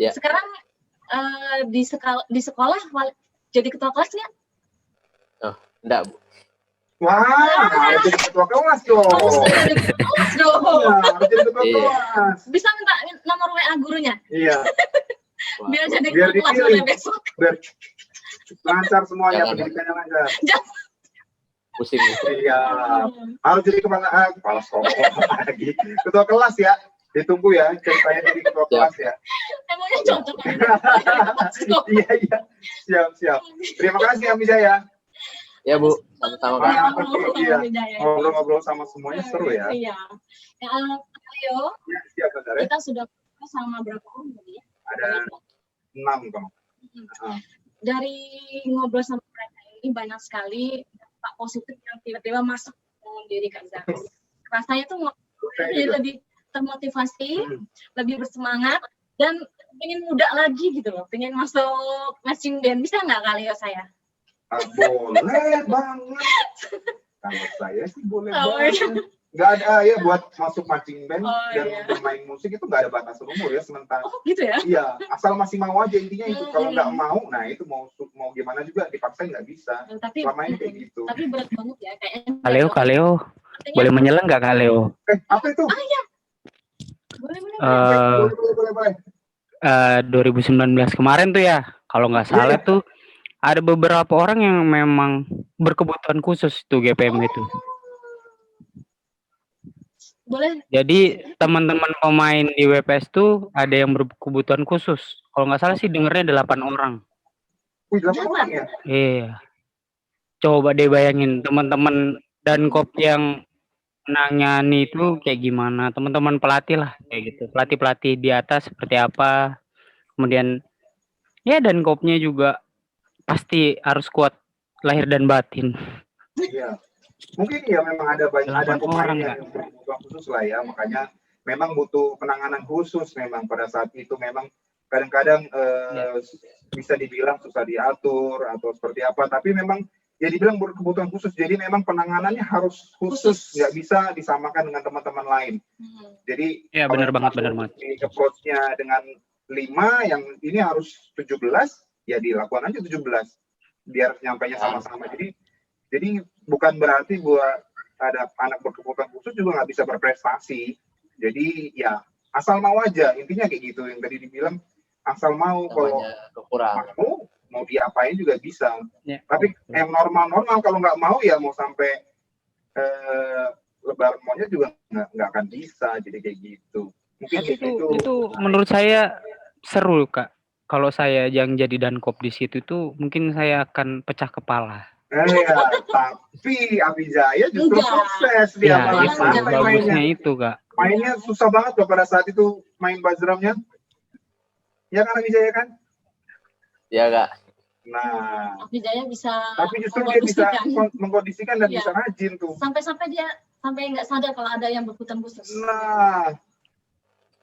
ya. Sekarang di sekolah jadi ketua kelas nggak? Oh, enggak Bu. Wah, harus jadi ketua kelas dong. Harus jadi ketua kelas dong. Harus jadi ketua kelas. Bisa minta nomor WA gurunya? Iya. Biar jadi ketua kelas mulai besok. Biar lancar semuanya, pendidikannya lancar. Pusing. Iya. Harus jadi kepala sekolah lagi. Ketua kelas ya. Ditunggu ya ceritanya jadi ketua kelas ya. Emangnya cocok. Iya. Siap. Terima kasih Avijaya. Ya Bu, sama-sama. Iya. Ngobrol-ngobrol sama semuanya seru ya. Iya. Leo. Ya, siap Zares. Kita sudah sama berapa orang tadi ya? Ada 6 Bang. Dari ngobrol sama mereka ini banyak sekali positif yang tiba-tiba masuk dalam diri Kak Zares. Rasanya tuh jadi lebih termotivasi, lebih bersemangat, dan pengen muda lagi gitu loh, pengen masuk marching band. Bisa nggak kali ya saya? Boleh banget. Kalau saya sih boleh banget. Nggak ada ya buat masuk marching band dan bermain musik itu nggak ada batasan umur ya sementara. Oh gitu ya? Iya, asal masih mau aja intinya itu. Kalau nggak mau, nah itu mau gimana juga dipaksain nggak bisa. Tapi selama ini kayak gitu. Tapi berat banget ya kayaknya. Kaleo, boleh menyelang nggak Kaleo? Apa itu? Ah iya. Boleh. 2019 kemarin tuh ya, kalau nggak salah tuh ada beberapa orang yang memang berkebutuhan khusus tuh GPM itu. Boleh. Jadi teman-teman pemain di WPS tuh ada yang berkebutuhan khusus. Kalau nggak salah sih dengernya 8 orang. Wih, 8 orang ya? Iya. Coba deh bayangin teman-teman dan kop yang nangani itu kayak gimana. Teman-teman pelatih lah kayak gitu. Pelatih-pelatih di atas seperti apa. Kemudian ya dan kopnya juga pasti harus kuat lahir dan batin. Iya. Mungkin ya memang ada pemain yang berkebutuhan khusus lah ya, makanya memang butuh penanganan khusus memang pada saat itu memang kadang-kadang bisa dibilang susah diatur atau seperti apa, tapi memang ya dibilang berkebutuhan khusus, jadi memang penanganannya harus khusus, nggak bisa disamakan dengan teman-teman lain. Jadi ya benar banget. Di approach-nya dengan 5, yang ini harus 17, ya dilakukan aja 17 biar nyampainya sama-sama. Jadi bukan berarti buat ada anak berkebutuhan khusus juga nggak bisa berprestasi. Jadi ya asal mau aja, intinya kayak gitu yang tadi dibilang, asal mau. Kalau mau diapain juga bisa. Tapi yang normal kalau nggak mau ya mau sampai lebaran maunya juga nggak akan bisa. Jadi kayak gitu. Mungkin itu menurut saya seru Kak. Kalau saya yang jadi dankop di situ tuh mungkin saya akan pecah kepala. Ya, tapi Abijaya justru sukses dia malah santai bagusnya mainnya. Itu Kak. Mainnya susah banget loh pada saat itu main bass drumnya. Ya kan Abijaya kan? Iya Kak. Nah, Abijaya bisa. Tapi justru dia bisa mengkondisikan dan bisa rajin tuh. Sampai dia nggak sadar kalau ada yang berkebutuhan khusus. Nah,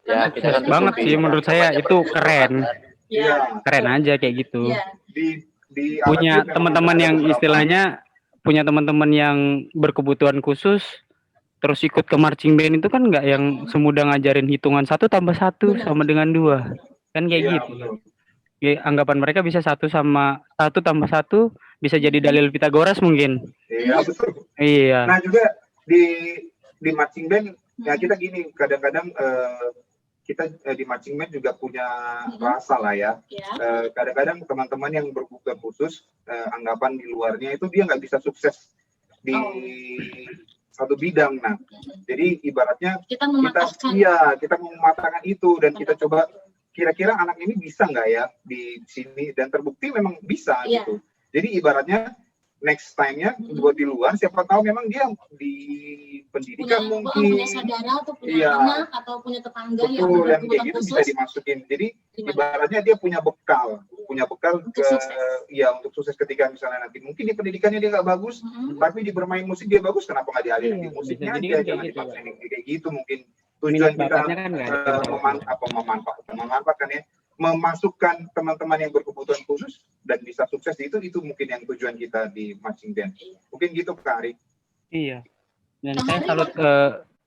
ya kita keren banget sih menurut saya itu keren. Iya. Keren aja kayak gitu. Iya. Punya teman-teman yang istilahnya punya teman-teman yang berkebutuhan khusus terus ikut ke marching band itu kan nggak yang semudah ngajarin hitungan 1 + 1 sama dengan 2 kan kayak gitu. Ya, anggapan mereka bisa 1 + 1 bisa jadi dalil Pitagoras mungkin. Iya betul. Iya. Nah juga di marching band ya kita gini kadang-kadang kita di marching band juga punya rasa lah ya. Kadang-kadang teman-teman yang berkebutuhan khusus, anggapan di luarnya itu dia nggak bisa sukses di satu bidang. Nah, jadi ibaratnya kita mematangkan itu dan kita coba kira-kira anak ini bisa nggak ya di sini, dan terbukti memang bisa gitu. Jadi ibaratnya next time-nya buat di luar, siapa tahu memang dia di pendidikan mungkin punya saudara atau punya anak atau punya tetangga yang kayak berkebutuhan gitu khusus bisa dimasukin. Jadi ibaratnya dia punya bekal untuk sukses ketika misalnya nanti mungkin di pendidikannya dia nggak bagus, tapi di bermain musik dia bagus, kenapa nggak dialihin di musiknya aja, jangan dipaksain kayak gitu. Mungkin tujuan kita memanfaatkan ya, memasukkan teman-teman yang berkebutuhan khusus dan bisa sukses itu mungkin yang tujuan kita di marching band. Mungkin gitu Kak Ari. Iya. Dan saya salut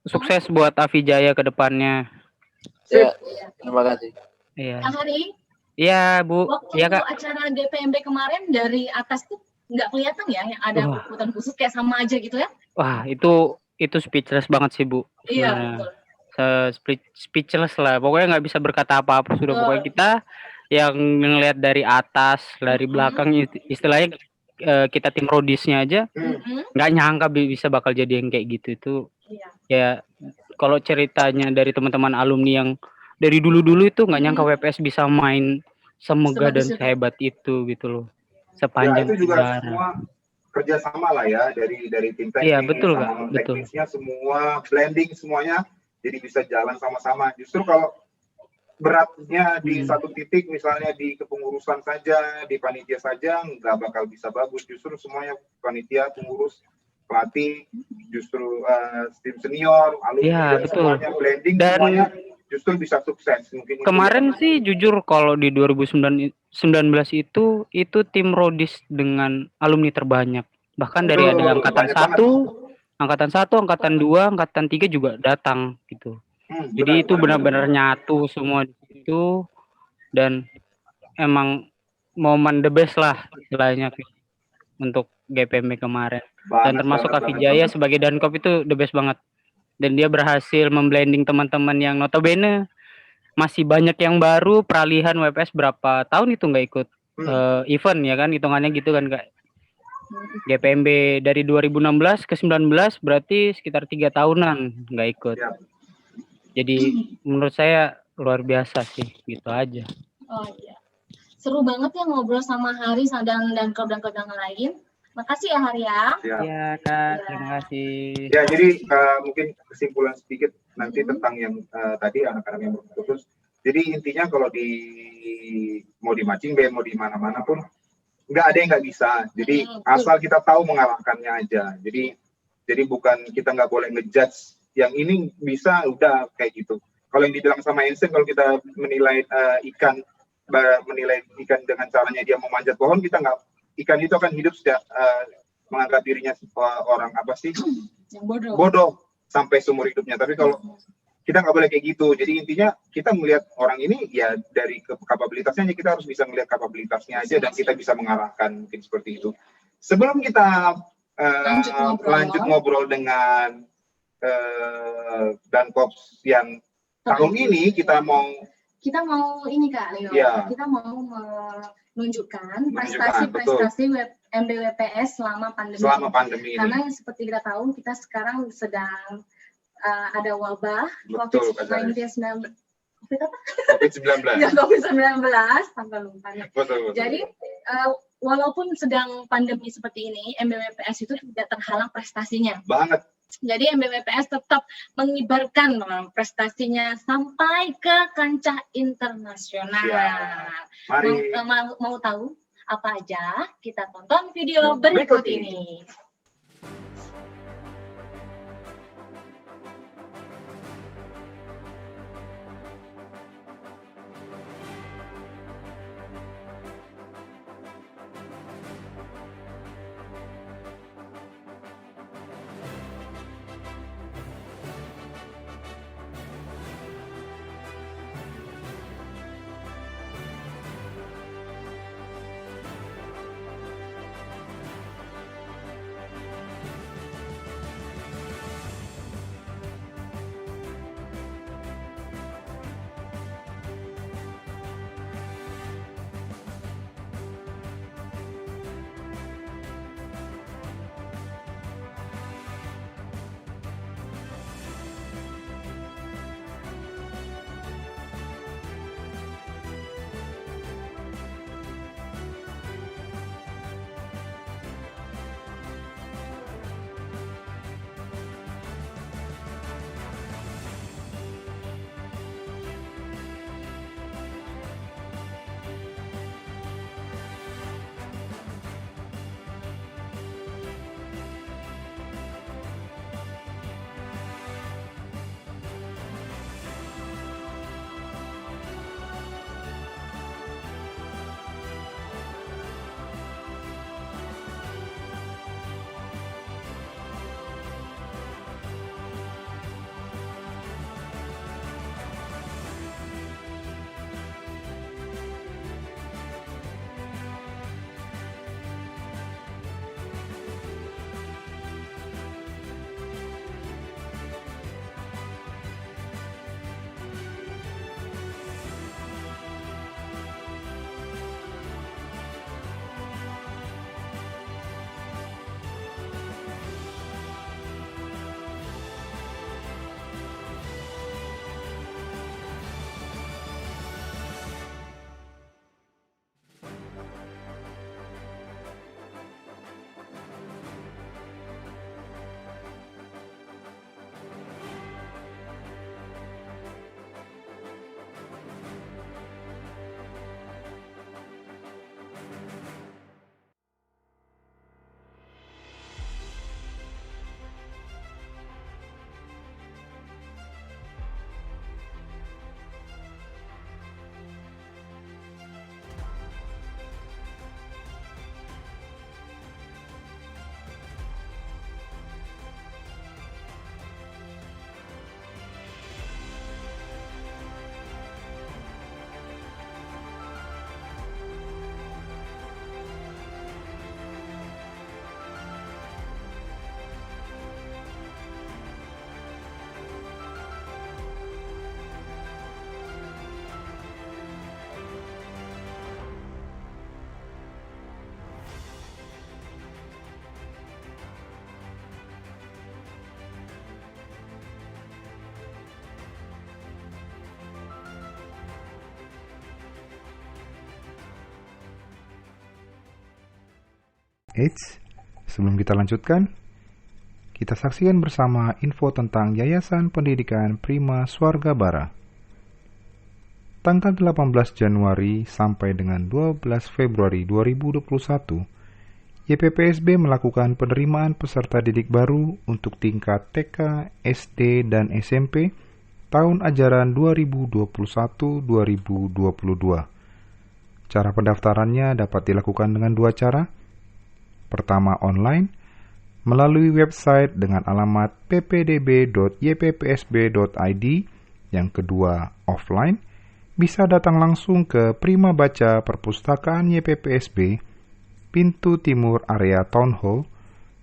sukses buat Avijaya ke depannya. Ya, terima kasih. Iya. Kak Hari, Iya Bu. waktu Iya Kak. acara GPMB kemarin dari atas tuh nggak kelihatan ya yang ada berkebutuhan khusus, kayak sama aja gitu ya? Wah itu speechless banget sih Bu. Iya betul. Speechless lah, pokoknya nggak bisa berkata apa-apa sudah. Pokoknya kita yang ngelihat dari atas, dari belakang, istilahnya kita tim rodisnya aja nggak nyangka bisa bakal jadi yang kayak gitu. Itu ya kalau ceritanya dari teman-teman alumni yang dari dulu-dulu itu nggak nyangka WPS bisa main semegah dan sehebat itu gitu loh, sepanjang itu juga sejarah. semua kerjasama lah ya dari tim teknis. Iya betul Kak, sama betul. teknisnya semua blending semuanya. Jadi bisa jalan sama-sama. Justru kalau beratnya di satu titik, misalnya di kepengurusan saja, di panitia saja, nggak bakal bisa bagus. Justru semuanya panitia, pengurus, pelatih, justru tim senior, alumni Iya, dan betul. semuanya blending, Dan semuanya justru bisa sukses. Mungkin itu kemarin ya. sih jujur kalau di 2019 itu tim Rodis dengan alumni terbanyak. Bahkan dari Betul, ada angkatan banyak banget. 1, angkatan 2, angkatan 3 juga datang gitu. Jadi itu benar-benar nyatu semua di situ dan emang momen the best lah istilahnya untuk GPMB kemarin. Dan termasuk Kak Vijaya sebagai Dankop itu the best banget. Dan dia berhasil memblending teman-teman yang notabene masih banyak yang baru, peralihan WPS berapa tahun itu nggak ikut event ya kan, hitungannya gitu kan Kak. GPMB dari 2016 ke 19 berarti sekitar 3 tahunan nggak ikut. Jadi menurut saya luar biasa sih, gitu aja. Oh iya. Seru banget ya ngobrol sama Hari dan Dankop yang lain. Makasih ya Hari ya. Iya Kak, terima kasih. Ya, jadi mungkin kesimpulan sedikit nanti tentang yang tadi anak-anak yang berputus. Jadi intinya kalau mau di marching band, mau di mana-mana pun nggak ada yang nggak bisa. Jadi asal kita tahu mengarahkannya aja. Jadi bukan kita nggak boleh ngejudge yang ini bisa udah kayak gitu. Kalau yang dibilang sama Einstein, kalau kita menilai ikan dengan caranya dia memanjat pohon, kita nggak, ikan itu akan hidup sejak menganggap dirinya orang apa sih yang bodoh sampai seumur hidupnya. Tapi kalau kita nggak boleh kayak gitu. Jadi intinya kita melihat orang ini ya dari kapabilitasnya, kita harus bisa melihat kapabilitasnya aja dan kita bisa mengarahkan, mungkin seperti itu. Sebelum kita lanjut ngobrol dengan Dankops yang tahun ini, kita mau ini Kak Leo, kita mau menunjukkan prestasi MBWPS selama pandemi. Karena seperti kita tahu, kita sekarang sedang ada wabah COVID-19. Sampai lupa. Jadi walaupun sedang pandemi seperti ini, MBWPS itu tidak terhalang prestasinya. Banget. Jadi MBWPS tetap mengibarkan prestasinya sampai ke kancah internasional. Mari. Mau tahu apa aja? Kita tonton video berikut ini. Eits, sebelum kita lanjutkan, kita saksikan bersama info tentang Yayasan Pendidikan Prima Swargabara. Tanggal 18 Januari sampai dengan 12 Februari 2021, YPPSB melakukan penerimaan peserta didik baru untuk tingkat TK, SD, dan SMP tahun ajaran 2021-2022. Cara pendaftarannya dapat dilakukan dengan dua cara. Pertama, online, melalui website dengan alamat ppdb.yppsb.id. Yang kedua, offline, bisa datang langsung ke Prima Baca Perpustakaan YPPSB, Pintu Timur Area Town Hall,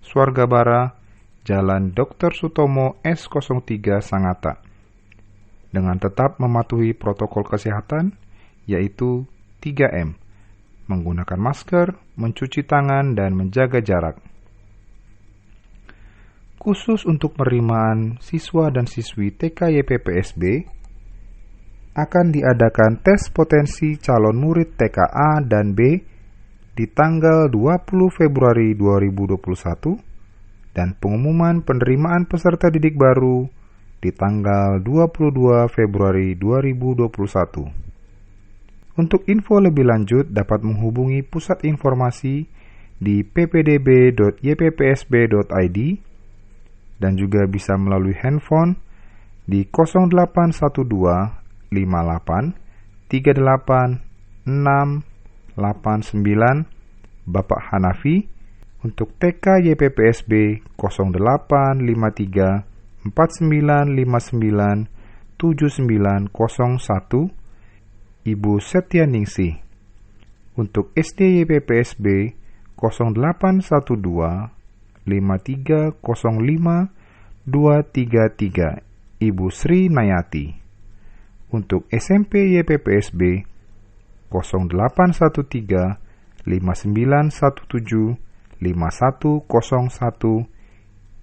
Swargabara, Jalan Dr. Sutomo S03 Sangatta. Dengan tetap mematuhi protokol kesehatan, yaitu 3M, menggunakan masker, mencuci tangan, dan menjaga jarak. Khusus untuk penerimaan siswa dan siswi TK YPPSB, akan diadakan tes potensi calon murid TKA dan B di tanggal 20 Februari 2021 dan pengumuman penerimaan peserta didik baru di tanggal 22 Februari 2021. Untuk info lebih lanjut dapat menghubungi pusat informasi di ppdb.yppsb.id dan juga bisa melalui handphone di 0812 58 38 6 89 Bapak Hanafi. Untuk TK YPPSB 0853 4959 7901 Ibu Setia Ningsih. Untuk SD YPPSB 0812 5305 233 Ibu Sri Nayati. Untuk SMP YPPSB 0813 5917 5101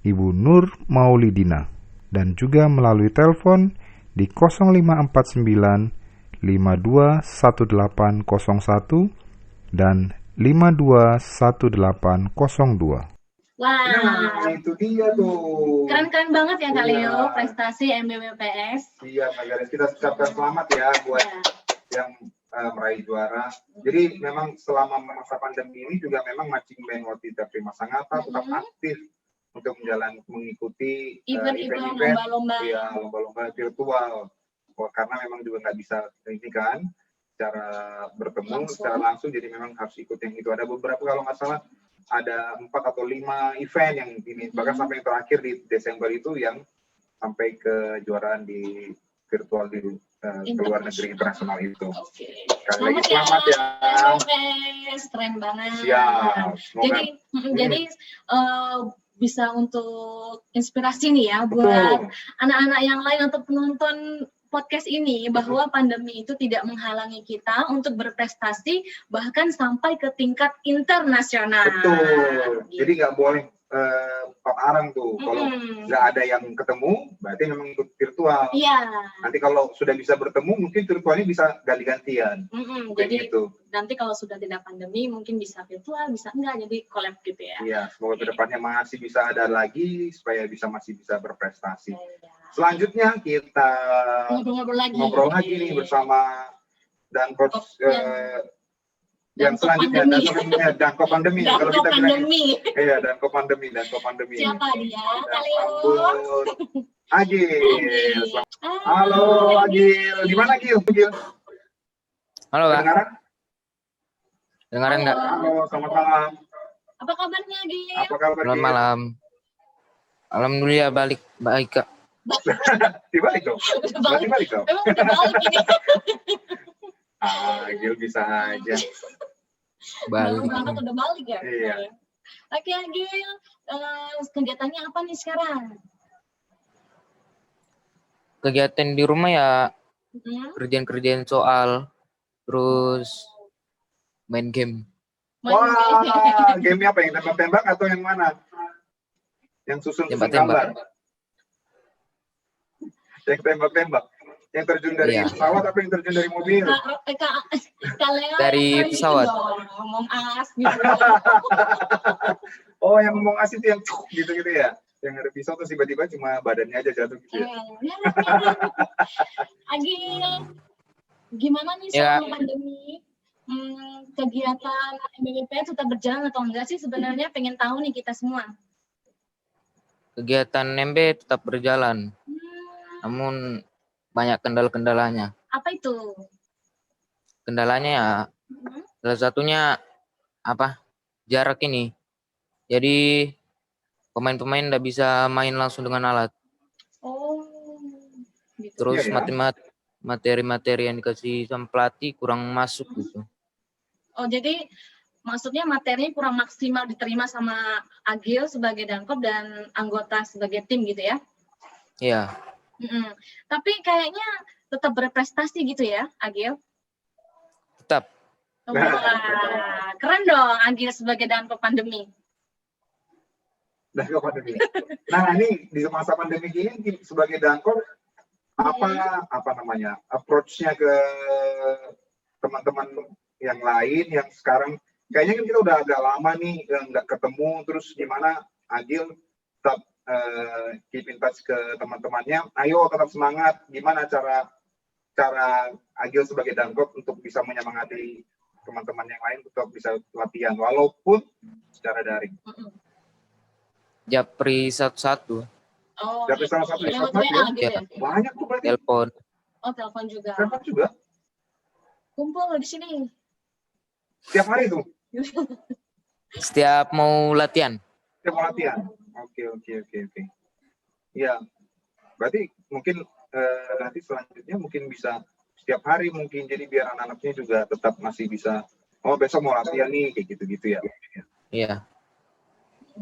Ibu Nur Maulidina, dan juga melalui telepon di 0549 521801 dan 521802. Wah, Nah, itu dia tuh. keren-keren banget ya Kak Iya. Leo, prestasi MBWPS. Iya, Kak Garis. Kita ucapkan selamat ya buat yang meraih juara. Jadi memang selama masa pandemi ini juga memang marching band Watita Prima Sangatta tetap aktif untuk mengikuti Event-event, event-event, lomba-lomba. ya, lomba-lomba virtual. Karena memang juga nggak bisa ini kan secara bertemu secara langsung, jadi memang harus ikut yang itu. Ada beberapa, kalau nggak salah ada 4 atau 5 event yang ini, bahkan sampai yang terakhir di Desember itu yang sampai ke juaraan di virtual di ke luar negeri internasional itu. Sekali lagi selamat ya. MBWPS, keren banget. Siap. Semoga. Jadi bisa untuk inspirasi nih ya buat anak-anak yang lain atau penonton podcast ini, bahwa pandemi itu tidak menghalangi kita untuk berprestasi bahkan sampai ke tingkat internasional. Betul. Jadi nggak boleh empat arang tuh. Kalau nggak ada yang ketemu, berarti memang ikut virtual. Iya. Nanti kalau sudah bisa bertemu, mungkin virtualnya bisa ganti-gantian. Jadi gitu. nanti kalau sudah tidak pandemi mungkin bisa virtual, bisa enggak, jadi collab gitu ya. Iya, semoga kedepannya masih bisa ada lagi supaya masih bisa berprestasi. Selanjutnya kita ngobrol lagi nih bersama dan coach yang selanjutnya dan pandemi. Kalau kita bilang iya, dan pandemi. Siapa dia? Agil. Halo Agil, di mana Agil? Halo Kak. Dengaran nggak? Halo, selamat malam. Apa kabarnya Agil? Apa kabar? Selamat malam. Alhamdulillah baik Kak. Dibalik dong. Balik dong. Emang udah balik ini. Agil bisa aja. Balik. Udah balik ya. Iya. Oke Agil, kegiatannya apa nih sekarang? Kegiatan di rumah ya kerjaan soal, terus main game. Wah, game apa, yang tembak-tembak atau yang mana? Yang susun gambar? Yang tembak-tembak. Yang terjun dari pesawat apa yang terjun dari mobil? Kalian Dari pesawat. Ngomong as gitu. Oh, yang ngomong as itu yang gitu-gitu ya? Yang ada pisau terus tiba-tiba cuma badannya aja jatuh gitu ya? Agil, gimana nih selama pandemi? Kegiatan MBBP tetap berjalan atau enggak sih? Sebenarnya pengen tahu nih kita semua. Kegiatan MB tetap berjalan, namun banyak kendala-kendalanya. Apa itu? Kendalanya ya, salah satunya jarak ini. Jadi pemain-pemain nggak bisa main langsung dengan alat. Oh, gitu. Terus materi-materi yang dikasih sama pelatih kurang masuk gitu. Oh, jadi maksudnya materinya kurang maksimal diterima sama Agil sebagai Dankop dan anggota sebagai tim gitu ya? Iya. Tapi kayaknya tetap berprestasi gitu ya, Agil? Tetap. Wah, keren dong Agil sebagai Dankop pandemi. Dankop pandemi. Nah, ini di masa pandemi ini sebagai Dankop apa namanya? Approach-nya ke teman-teman yang lain yang sekarang kayaknya kan kita udah agak lama nih nggak ketemu, terus gimana Agil tetap keep in touch ke teman-temannya, ayo tetap semangat, gimana cara Agil sebagai Dankop untuk bisa menyemangati teman-teman yang lain untuk bisa latihan walaupun secara daring. Japri satu-satu. Oh, Japri satu-satu ya? Banyak tuh berarti. Telepon. Oh, telepon juga. Telepon juga. Kumpul di sini. Setiap hari tuh. Setiap mau latihan. Setiap mau latihan. Oke. Iya. Berarti mungkin nanti selanjutnya mungkin bisa setiap hari mungkin, jadi biar anak-anaknya juga tetap masih bisa, oh besok mau latihan nih kayak gitu-gitu ya. Iya.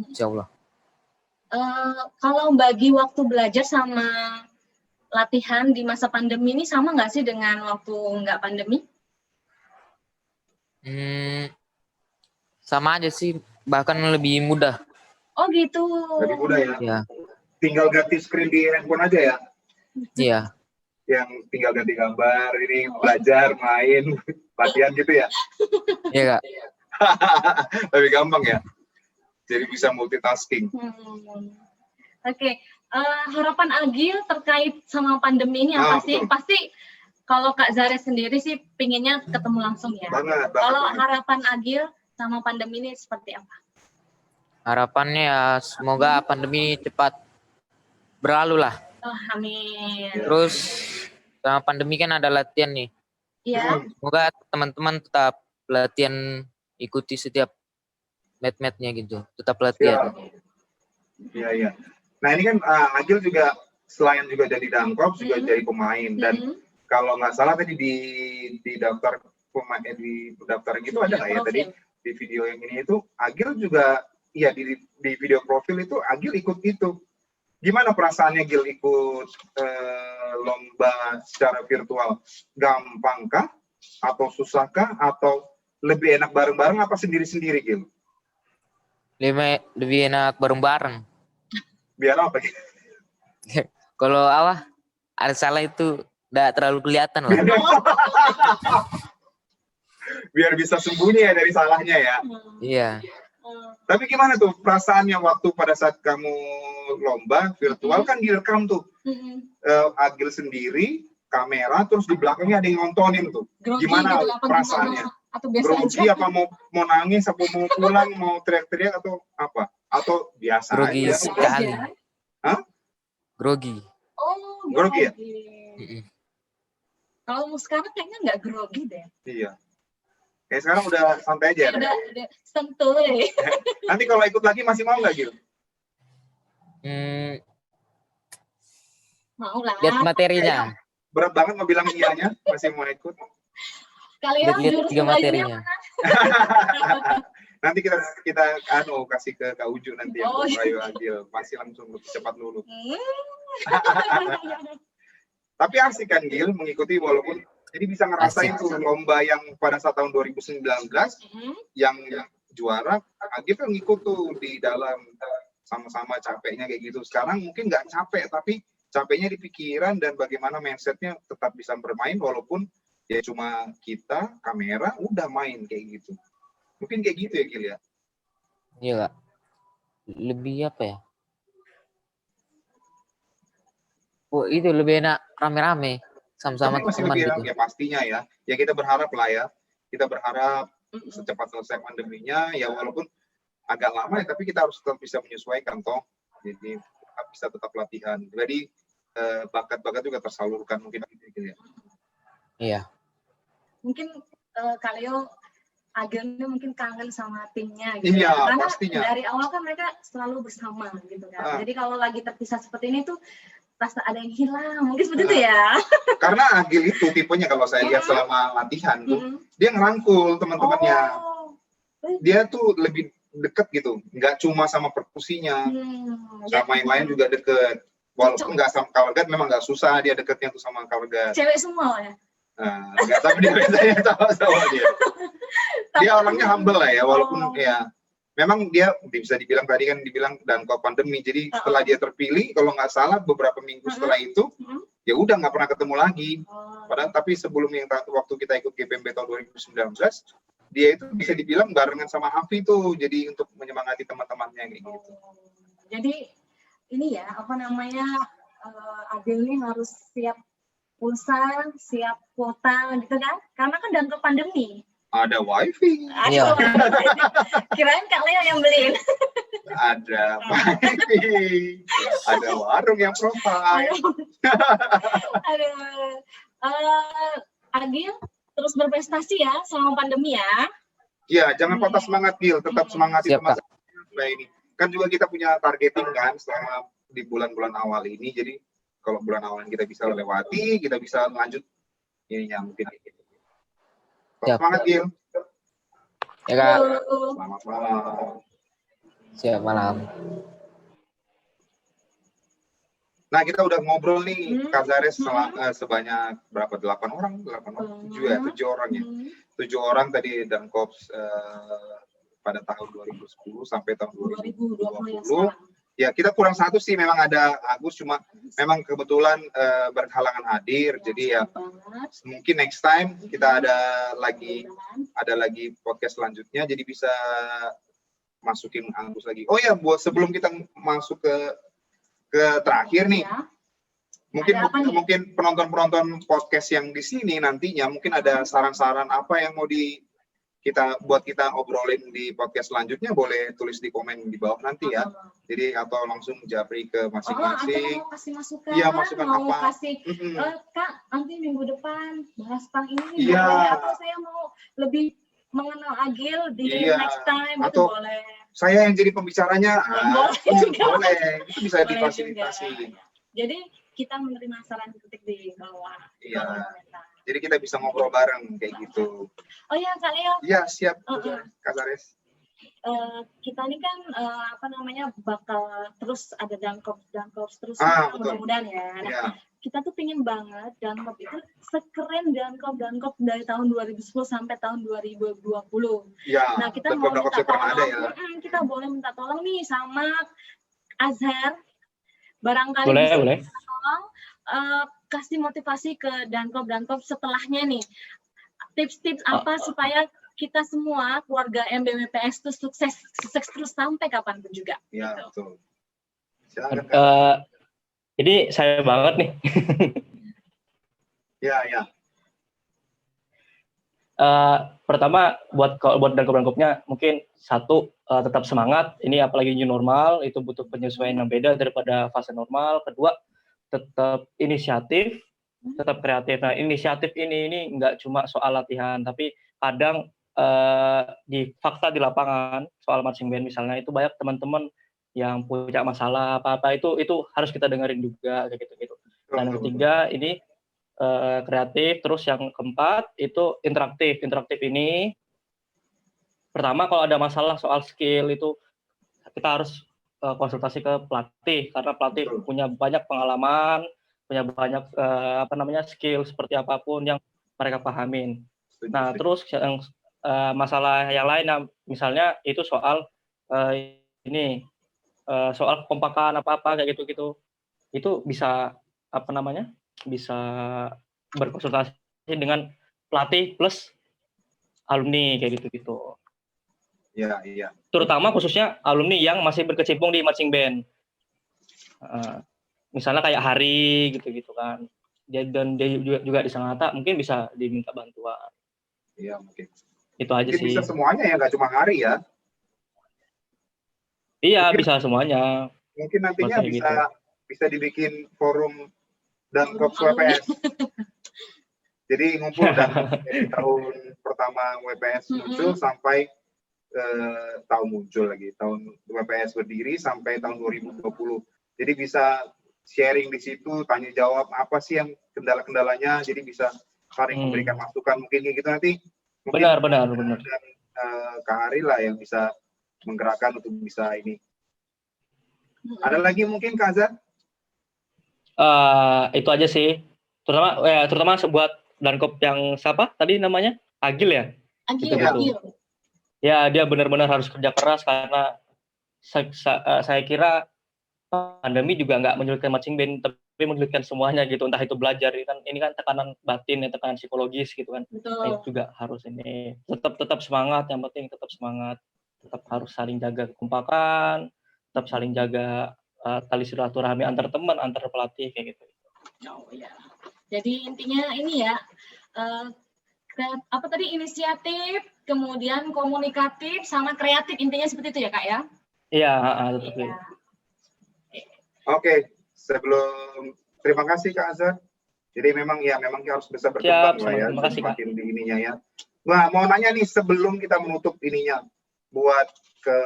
Insya Allah. Kalau bagi waktu belajar sama latihan di masa pandemi ini sama nggak sih dengan waktu nggak pandemi? Sama aja sih, bahkan lebih mudah. Oh gitu. Lebih mudah ya? Iya. Tinggal ganti screen di handphone aja ya? Iya. Yang tinggal ganti gambar, ini belajar, main, latihan gitu ya? Iya Kak. Lebih gampang ya? Jadi bisa multitasking. Oke. Harapan Agil terkait sama pandemi ini apa sih? Betul. Pasti kalau Kak Zare sendiri sih pinginnya ketemu langsung ya. Banget. Kalau harapan Agil sama pandemi ini seperti apa? Harapannya ya semoga pandemi cepat berlalu lah. Oh, amin. Terus sama pandemi kan ada latihan nih. Iya. Semoga teman-teman tetap latihan, ikuti setiap match-matchnya gitu. Tetap latihan. Iya. Nah ini kan Agil juga selain juga jadi Dankop juga jadi pemain, dan kalau nggak salah tadi di daftar pemain di daftar gitu ada nggak ya tadi di video yang ini itu Agil juga iya di video profil itu Agil ikut itu. Gimana perasaannya Gil ikut lomba secara virtual? Gampangkah atau susahkah atau lebih enak bareng-bareng apa sendiri-sendiri Gil? Lebih enak bareng-bareng. Biar apa? Kalau ada salah itu udah terlalu kelihatan lah. Biar bisa sembunyi ya dari salahnya ya. Iya. Tapi gimana tuh perasaannya waktu pada saat kamu lomba virtual kan direkam tuh. Agil sendiri, kamera, terus di belakangnya ada yang nontonin tuh. Grogi Gimana gitu, perasaannya? Atau biasa Grogi aja? apa mau nangis, apa mau pulang, mau teriak-teriak atau apa? Atau biasa Grogi aja? sekali. Hah? Grogi. Oh, Grogi ya? Kalau sekarang kayaknya nggak grogi deh. Iya. Kayak sekarang udah santai aja. Udah santuy. Nanti kalau ikut lagi masih mau nggak Gil? Mau lah. Lihat materinya. Berat banget mau bilang iyanya, masih mau ikut. Kalian Lihat juga materinya. Nanti kita kasih ke Kak Uju nanti yang Rayu Agil, pasti langsung cepat lulus. Tapi asik kan Gil mengikuti walaupun jadi bisa ngerasain tuh lomba yang pada saat tahun 2019 yang juara Agil kan ngikut tuh di dalam sama-sama capeknya kayak gitu. Sekarang mungkin nggak capek tapi capeknya di pikiran dan bagaimana mindsetnya tetap bisa bermain walaupun ya cuma kita, kamera, udah main kayak gitu. Mungkin kayak gitu ya Gil ya? Iya Kak. Lebih apa ya? Oh itu lebih enak rame-rame sama-sama Tapi masih teman lebih gitu. enak ya pastinya ya. Ya kita berharap lah ya. Kita berharap secepat selesai pandeminya ya walaupun agak lama ya tapi kita harus tetap bisa menyesuaikan toh. Jadi bisa tetap latihan. Jadi bakat-bakat juga tersalurkan mungkin gitu ya. Iya. Mungkin Kak Leo agaknya mungkin kangen sama timnya gitu. Iya, Karena pastinya. dari awal kan mereka selalu bersama gitu kan. Jadi kalau lagi terpisah seperti ini tuh rasa ada yang hilang, mungkin seperti itu ya. Karena Agil itu tipenya kalau saya lihat selama latihan tuh, dia ngerangkul teman-temannya. Dia tuh lebih deket gitu, nggak cuma sama perkusinya, sama yang lain juga deket. Walaupun nggak sama Kawargat, memang nggak susah dia deketnya tuh sama Kawargat. Cewek semua ya? Nggak tahu dia biasanya sama dia. Dia orangnya humble lah ya, walaupun ya memang dia bisa dibilang tadi kan dibilang Dankop pandemi. Jadi setelah dia terpilih, kalau nggak salah beberapa minggu setelah itu, ya udah nggak pernah ketemu lagi. Padahal tapi sebelum yang waktu kita ikut GPMB tahun 2019, dia itu bisa dibilang barengan sama Afi tuh, jadi untuk menyemangati teman-temannya kayak gitu. Jadi ini ya apa namanya Agil ini harus siap pulsa, siap kuota gitu kan? Karena kan Dankop pandemi. Ada wifi. Iya. Kirain Kak Leo yang beliin. Ada wifi. Ada warung yang profile. Aduh. Agil terus berprestasi ya selama pandemi ya. Iya, jangan patah semangat Gil, tetap semangati teman-teman ini. Kan juga kita punya targeting kan selama di bulan-bulan awal ini. Jadi kalau bulan awal kita bisa lewati, kita bisa lanjut ininya mungkin. Semangat Gil. Ya Kak. Selamat malam. Siap malam. Nah kita udah ngobrol nih Kak Zares sebanyak berapa? 8 orang? 7 orang ya. 7 orang tadi Dankops pada tahun 2010 sampai tahun 2020. Ya kita kurang satu sih, memang ada Agus, cuma memang kebetulan berhalangan hadir, jadi ya mungkin next time kita ada lagi podcast selanjutnya, jadi bisa masukin Agus lagi. Oh ya, buat sebelum kita masuk ke terakhir nih, mungkin penonton podcast yang di sini nantinya mungkin ada saran-saran apa yang mau kita obrolin di podcast selanjutnya, boleh tulis di komen di bawah nanti ya. Jadi atau langsung japri ke masing-masing. Mau kasih masukan, iya, masukan mau apa? kasih Kak nanti minggu depan bahas tentang ini iya. boleh, atau saya mau lebih mengenal Agil di next time atau itu boleh. Saya yang jadi pembicaranya, boleh. Itu bisa Boleh difasilitasi. juga. Jadi kita menerima saran kritik di bawah. Iya. Jadi kita bisa ngobrol bareng kayak gitu. Oh ya Kak Leo. Iya siap, Kak Zares. Kita ini kan bakal terus ada Dankops terus mudah-mudahan ya. Nah, kita tuh pingin banget Dankop itu sekeren Dankop dari tahun 2010 sampai tahun 2020. Ya, nah kita mau minta tolong, ya. Kita boleh minta tolong nih sama Azhar, barangkali boleh. bisa tolong kasih motivasi ke Dankop setelahnya nih. Tips-tips apa supaya kita semua keluarga MBWPS itu sukses terus sampai kapanpun juga. Iya, betul. Jadi saya banget nih. Ya. Pertama buat Dankop-Dankopnya mungkin satu tetap semangat. Ini apalagi new normal itu butuh penyesuaian yang beda daripada fase normal. Kedua tetap inisiatif, tetap kreatif. Nah inisiatif ini nggak cuma soal latihan, tapi kadang di fakta di lapangan soal marching band misalnya itu banyak teman-teman yang punya masalah apa-apa itu harus kita dengerin juga kayak gitu. Dan yang ketiga ini kreatif, terus yang keempat itu interaktif. Interaktif ini pertama kalau ada masalah soal skill itu kita harus konsultasi ke pelatih karena pelatih punya banyak pengalaman, punya banyak skill seperti apapun yang mereka pahamin. Nah, terus yang masalah yang lain misalnya itu soal soal kekompakan apa-apa kayak gitu-gitu. Itu bisa bisa berkonsultasi dengan pelatih plus alumni kayak gitu-gitu. Iya. Terutama khususnya alumni yang masih berkecimpung di marching band. Misalnya kayak Hari gitu-gitu kan. Dan dia juga di Sangatta mungkin bisa diminta bantuan. Iya, mungkin. Itu aja mungkin sih. Bisa semuanya ya, nggak cuma Hari ya. Iya, mungkin, bisa semuanya. Mungkin nantinya bisa dibikin forum Dankops WPS. Jadi ngumpul dari tahun pertama WPS muncul sampai tahun muncul lagi, tahun WPS berdiri sampai tahun 2020. Jadi bisa sharing di situ, tanya jawab apa sih yang kendala-kendalanya, jadi bisa saling memberikan masukan mungkin kayak gitu nanti. Benar. Dan Kak Hari lah yang bisa menggerakkan untuk bisa ini. Ada lagi mungkin Kak Azhar? Itu aja sih. Terutama buat Dankop yang siapa tadi namanya? Agil ya? Agil. Ya, dia benar-benar harus kerja keras karena saya kira pandemi juga nggak menyulitkan marching band, tapi menyulitkan semuanya gitu. Entah itu belajar, ini kan tekanan batin, ya, tekanan psikologis gitu kan. Nah, itu juga harus ini tetap semangat. Yang penting tetap semangat, tetap harus saling jaga kekompakan, tetap saling jaga tali silaturahmi antar teman, antar pelatih kayak gitu. Oh ya. Jadi intinya ini ya, inisiatif, kemudian komunikatif, sama kreatif, intinya seperti itu ya Kak ya? Iya, tetap. Ya. Oke, terima kasih Kak Azhar. Jadi memang harus bisa berkembang lah ya, semakin di ininya ya. Nah, mau nanya nih sebelum kita menutup ininya, buat ke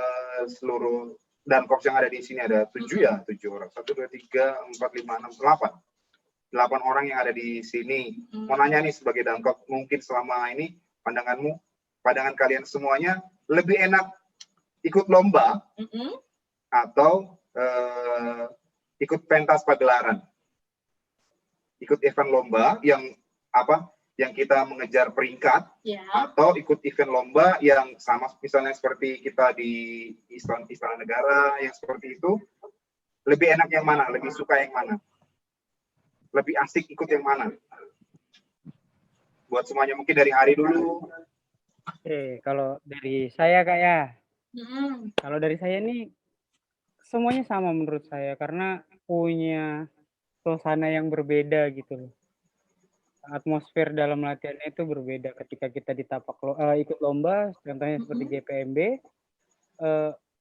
seluruh Dankops yang ada di sini ada 7 orang, 1, 2, 3, 4, 5, 6, 8 orang yang ada di sini. Mau nanya nih sebagai Dankop, mungkin selama ini pandangan kalian semuanya lebih enak ikut lomba atau ikut pentas pagelaran? Ikut event lomba yang kita mengejar peringkat, atau ikut event lomba yang sama misalnya seperti kita di Istana Negara yang seperti itu, lebih enak yang mana? Lebih suka yang mana? Lebih asik ikut yang mana? Buat semuanya mungkin dari Hari dulu. Oke, kalau dari saya Kak ya. Kalau dari saya nih semuanya sama menurut saya karena punya suasana yang berbeda gitu loh. Atmosfer dalam latihannya itu berbeda ketika kita ikut lomba, contohnya seperti GPMB,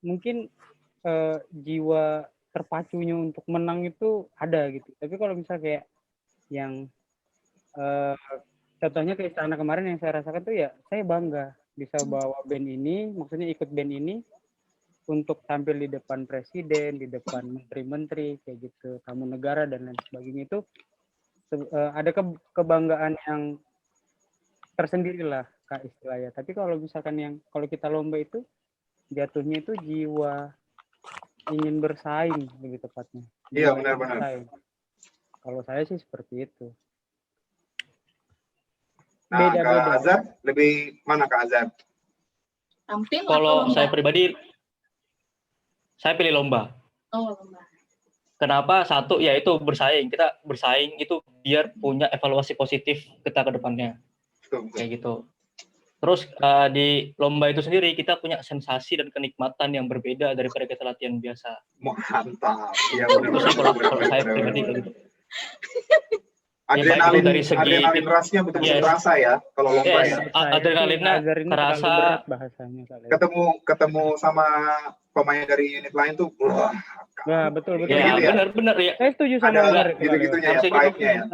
mungkin jiwa terpacunya untuk menang itu ada gitu. Tapi kalau misalnya kayak yang contohnya ke Istana kemarin yang saya rasakan tuh ya, saya bangga bisa bawa band ini, maksudnya ikut band ini untuk tampil di depan presiden, di depan menteri-menteri kayak gitu, tamu negara dan lain sebagainya. Itu ada kebanggaan yang tersendiri lah Kak istilahnya. Tapi kalau misalkan kalau kita lomba itu jatuhnya itu jiwa ingin bersaing lebih tepatnya. Iya, benar-benar. Kalau saya sih seperti itu. Nah, Kak Azhar, lebih mana Kak Azhar? Tampil kalau saya pribadi, saya pilih lomba. Oh, lomba. Kenapa? Satu, yaitu bersaing. Kita bersaing itu biar punya evaluasi positif kita ke depannya. Kayak gitu. Terus di lomba itu sendiri kita punya sensasi dan kenikmatan yang berbeda daripada kita latihan biasa. Mantap. Ya, itu sih kalau saya pribadi gitu. Adrenalin rasnya betul-betul terasa ya kalau lomba ya. Adrenalinnya terasa. Ketemu sama pemain dari unit lain tuh, wah. Nah, betul. Ya, benar ya. Saya setuju sama Azhar. Gitu-gitunya ya, pride-nya ya.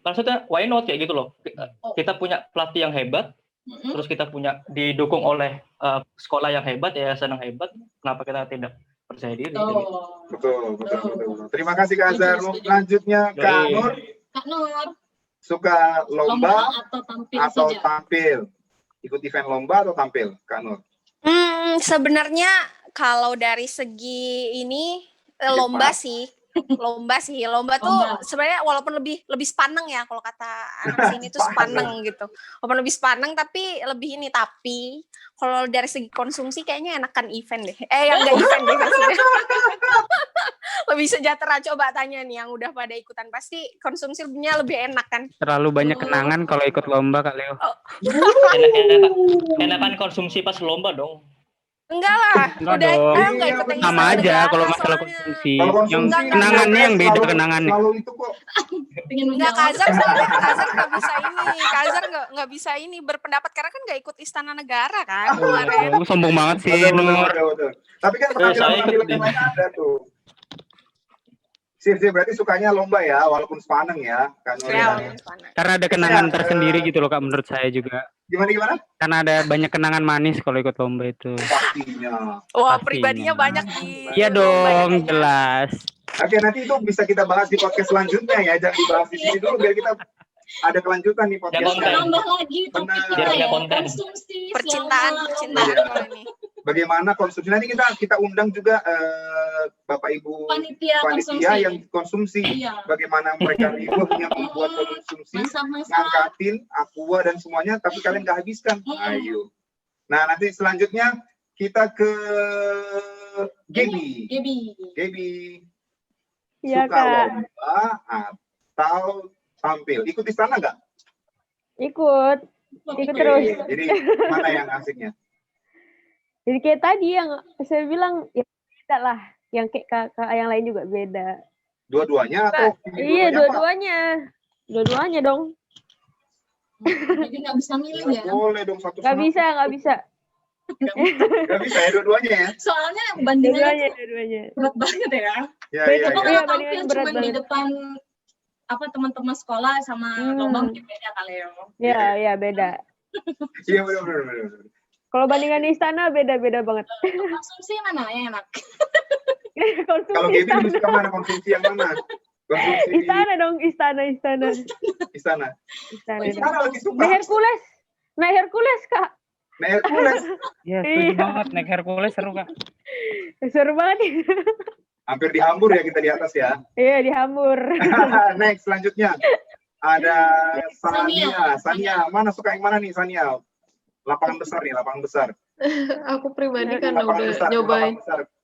Maksudnya why not kayak gitu loh. Kita punya pelatih yang hebat, terus kita punya didukung oleh sekolah yang hebat, yayasan yang hebat. Kenapa kita tidak percaya diri? Betul. Terima kasih Kak Azhar. Selanjutnya Kak Nur. Kak Nur. Suka lomba atau tampil? Ikut event lomba atau tampil, Kak Nur? Sebenarnya kalau dari segi ini lomba sih. Lomba tuh sebenarnya walaupun lebih sepaneng ya kalau kata anak sini tuh sepaneng gitu. Walaupun lebih sepaneng tapi lebih ini, tapi kalau dari segi konsumsi kayaknya enakan event deh. Yang enggak event deh maksudnya. Lebih sejahtera, coba tanya nih yang udah pada ikutan, pasti konsumsinya lebih enak kan? Terlalu banyak kenangan kalau ikut lomba Kak Leo. Enakan konsumsi pas lomba dong. Enggak lah, Enggak udah dong. enggak ikutan Sama istana aja negara kalau masalah soalnya. konsumsi. Kalau Yang konsumsi kenangannya yang beda kenangannya. Selalu itu kok. Enggak, Kazar soalnya Kazar nggak bisa ini, Kazar nggak bisa ini berpendapat karena kan nggak ikut istana negara kan kemarin. Lu sombong banget sih, Nur. Betul. Tapi kan saya penampilan ikut yang lain ada tuh. Sip, berarti sukanya lomba ya, walaupun sepaneng ya. Kan Ya, Karena ada kenangan tersendiri gitu loh Kak, menurut saya juga. Gimana? Karena ada banyak kenangan manis kalau ikut lomba itu. Pastinya. Wah, Pastinya. pribadinya banyak di Iya dong, jelas. Oke, nanti itu bisa kita bahas di podcast selanjutnya ya. Jangan dibahas di sini dulu biar kita ada kelanjutan di podcast. Tambah lagi topik kita ya, konsumsi percintaan kalau ini. Bagaimana konsumsi? Nanti kita undang juga Bapak Ibu panitia yang konsumsi. Iya. Bagaimana mereka ributnya membuat konsumsi, ngangkatin aqua dan semuanya, tapi kalian nggak habiskan. Ayo. Nah, nanti selanjutnya kita ke Gaby. Iya, Suka Kak. lomba atau tampil? Ikut istana nggak? Ikut terus. Jadi mana yang asiknya? Jadi kayak tadi yang saya bilang, ya beda lah. Yang kayak kakak yang lain juga beda. Dua-duanya atau? Iya, dua-duanya. Dua-duanya dong. Jadi nggak bisa milih ya? Boleh dong satu. Nggak bisa. Nggak bisa ya dua-duanya ya? Soalnya bandingannya dua-duanya. berat banget ya. Iya. Kalau tampil cuma di depan teman-teman sekolah sama lomba beda kali ya. Iya, beda. Iya benar. Kalau bandingan di istana beda-beda banget. Konsumsi mana yang enak? Kalau Gaby lebih suka mana, konsumsi yang mana? Konsumsi Istana dong, istana. Istana lagi suka. Naik Hercules, Kak. Naik Hercules. Iya, setuju banget. Naik Hercules seru, Kak. Seru banget. Hampir dihambur ya kita di atas ya. Iya, dihambur. Next, selanjutnya. Ada Sania. Mana suka yang mana nih, Sania? Lapangan besar. Aku pribadi karena udah nyobain.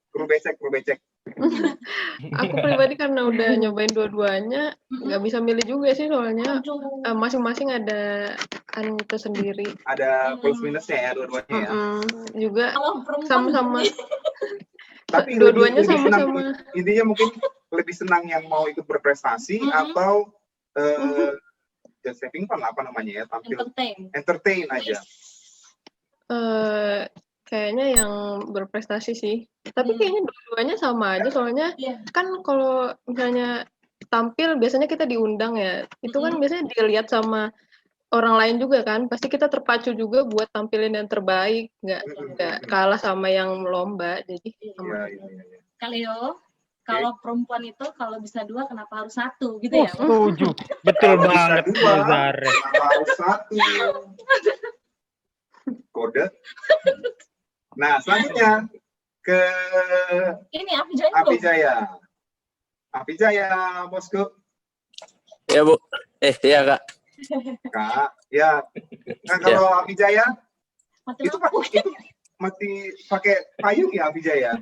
Kru becek. Aku pribadi karena udah nyobain dua-duanya, nggak bisa milih juga sih soalnya masing-masing ada itu sendiri. Ada plus minusnya ya dua-duanya ya. Juga sama-sama. Tapi dua-duanya lebih sama-sama. Intinya mungkin lebih senang yang mau ikut berprestasi atau just having fun apa namanya ya, tampil entertain aja. Kayaknya yang berprestasi sih. Tapi kayaknya dua-duanya sama aja soalnya kan kalau misalnya tampil biasanya kita diundang ya. Itu kan biasanya dilihat sama orang lain juga kan. Pasti kita terpacu juga buat tampilin yang terbaik, nggak kalah sama yang lomba. Jadi sama. Kaleo, kalau perempuan itu kalau bisa dua kenapa harus satu gitu ya? Setuju. Betul banget, Zare. Kenapa harus satu? Kode. Nah, selanjutnya ke ini Afijaya, bosku. Ya, Bu. Iya, Kak. Kak, ya. Nah, kalau Afijaya itu mesti pakai payung ya, Afijaya?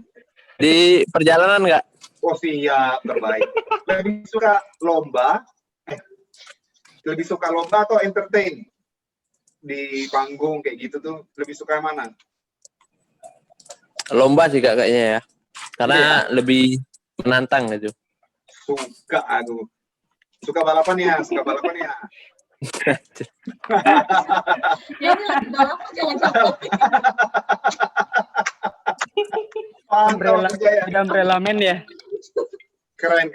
Di perjalanan nggak? Oh, siap, terbaik. Lebih suka lomba atau entertain? Di panggung kayak gitu tuh lebih suka yang mana? Lomba sih Kak kayaknya ya. Karena lebih menantang gitu. Suka aku. Suka balapan ya. Ya lagi balapan jangan sampai. Umbrella-men ya. Keren.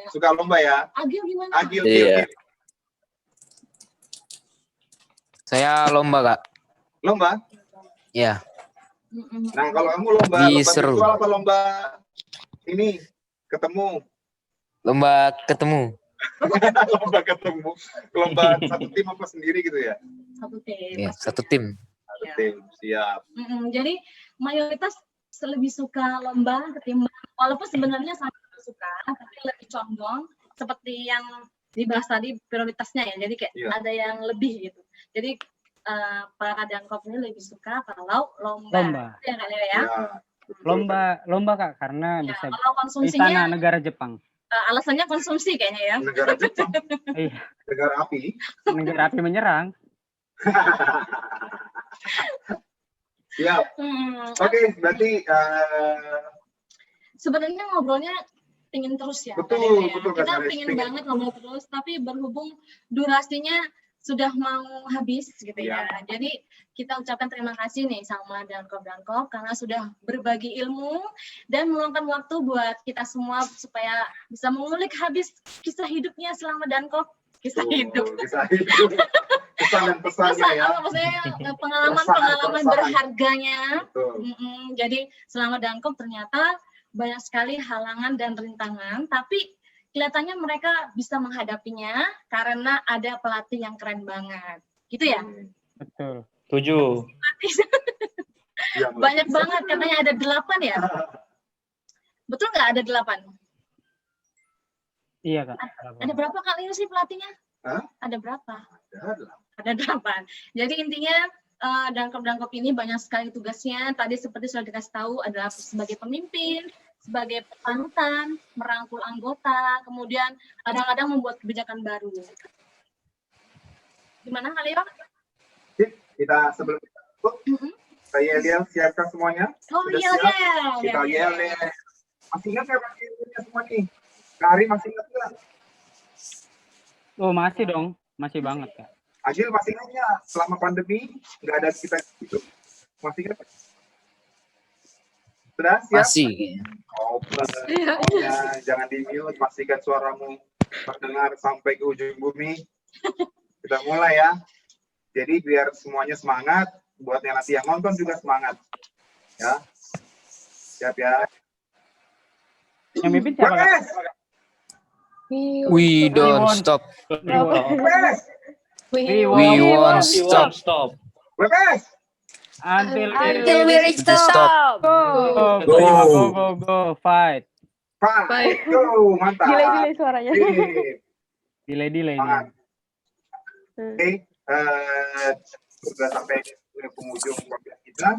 Suka lomba ya? Agil gimana? Agil. Saya lomba, Kak. Lomba? Iya. Nah, kalau kamu lomba seru. virtual apa lomba ini ketemu? Lomba ketemu. Lomba satu tim apa sendiri gitu ya? Satu tim. Iya, satu tim. Siap. Jadi mayoritas lebih suka lomba ketimbang, walaupun sebenarnya sama suka, tapi lebih condong seperti yang dibahas tadi prioritasnya ya. Jadi kayak ada yang lebih gitu. Jadi para dankop ini lebih suka kalau lomba. Ya kali ya. Lomba Kak, karena Ya, bisa kalau konsumsinya istana negara Jepang. alasannya konsumsi kayaknya ya. Negara Jepang, Iya, negara api. negara api menyerang. Siap. Oke, berarti Sebenarnya ngobrolnya pingin terus ya. Betul, Kak Leo ya. betul, Kak Kita Saris, pingin pingin. banget ngobrol terus, tapi berhubung durasinya sudah mau habis gitu ya. Jadi kita ucapkan terima kasih nih sama Dankop karena sudah berbagi ilmu dan meluangkan waktu buat kita semua supaya bisa mengulik habis kisah hidupnya selama Dankop. Kisah hidup. Kisah hidup. Pesan dan pesannya ya. Maksudnya pengalaman berharganya. Jadi selama Dankop ternyata banyak sekali halangan dan rintangan, tapi kelihatannya mereka bisa menghadapinya karena ada pelatih yang keren banget. Gitu ya? Betul. 7. Banyak banget, katanya ada 8 ya? Betul nggak ada 8? Iya Kak. Ada berapa kali sih pelatihnya? Hah? Ada berapa? Ada 8. Ada 8. Jadi intinya Dankop ini banyak sekali tugasnya. Tadi seperti sudah dikasih tahu adalah sebagai pemimpin, sebagai panutan, merangkul anggota, kemudian kadang-kadang membuat kebijakan baru. Gimana Kak Leo? Kita sebelum kita tutup, saya lihat siapkan semuanya. Oh Sudah iya, siap? iya. Kita yel deh. Masih ingat nggak materinya semua nih? Kari masih ingat nggak? Oh masih dong, masih banget Kak. Agil masih ingat nggak? Selama pandemi nggak ada kita itu. Masih ingat? Sudah siap? Masih. Jangan di mute, pastikan suaramu terdengar sampai ke ujung bumi. Kita mulai ya. Jadi biar semuanya semangat, buat yang nanti yang nonton juga semangat. Ya. Siap ya. Yang mimpin siapa Kak? We don't stop. We won't stop. Webes. Until we reach the top. Go. Fight. Go. Mantap. Delay suaranya. Delay. Oke. Sudah sampai penghujung podcast kita.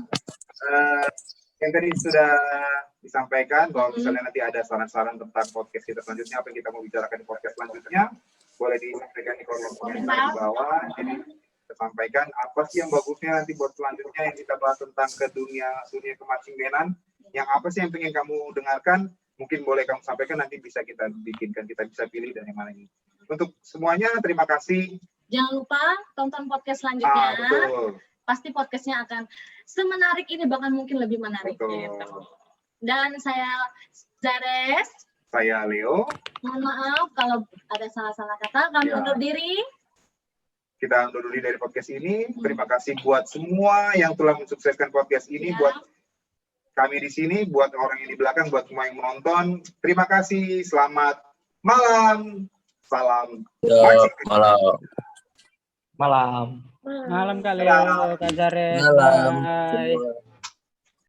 Yang tadi sudah disampaikan bahwa misalnya nanti ada saran-saran tentang podcast kita selanjutnya, apa yang kita mau bicarakan di podcast selanjutnya, boleh disampaikan di kolom komentar di bawah. Jadi kita sampaikan apa sih yang bagusnya nanti buat selanjutnya yang kita bahas tentang ke dunia kemarching bandan, yang apa sih yang pengen kamu dengarkan, mungkin boleh kamu sampaikan, nanti bisa kita bikinkan, kita bisa pilih dari mana ini. Untuk semuanya terima kasih. Jangan lupa tonton podcast selanjutnya. Betul. Pasti podcastnya akan semenarik ini, bahkan mungkin lebih menarik. Gitu. Dan saya Zares. Saya Leo. Mohon maaf kalau ada salah-salah kata. Kami undur diri. Kita undur diri dari podcast ini. Terima kasih buat semua yang telah mensukseskan podcast ini. Buat kami di sini, buat orang yang di belakang, buat semua yang menonton. Terima kasih. Selamat malam. Salam. Malam. Malam Kak Leo, Kak Zares. Malam. Bye.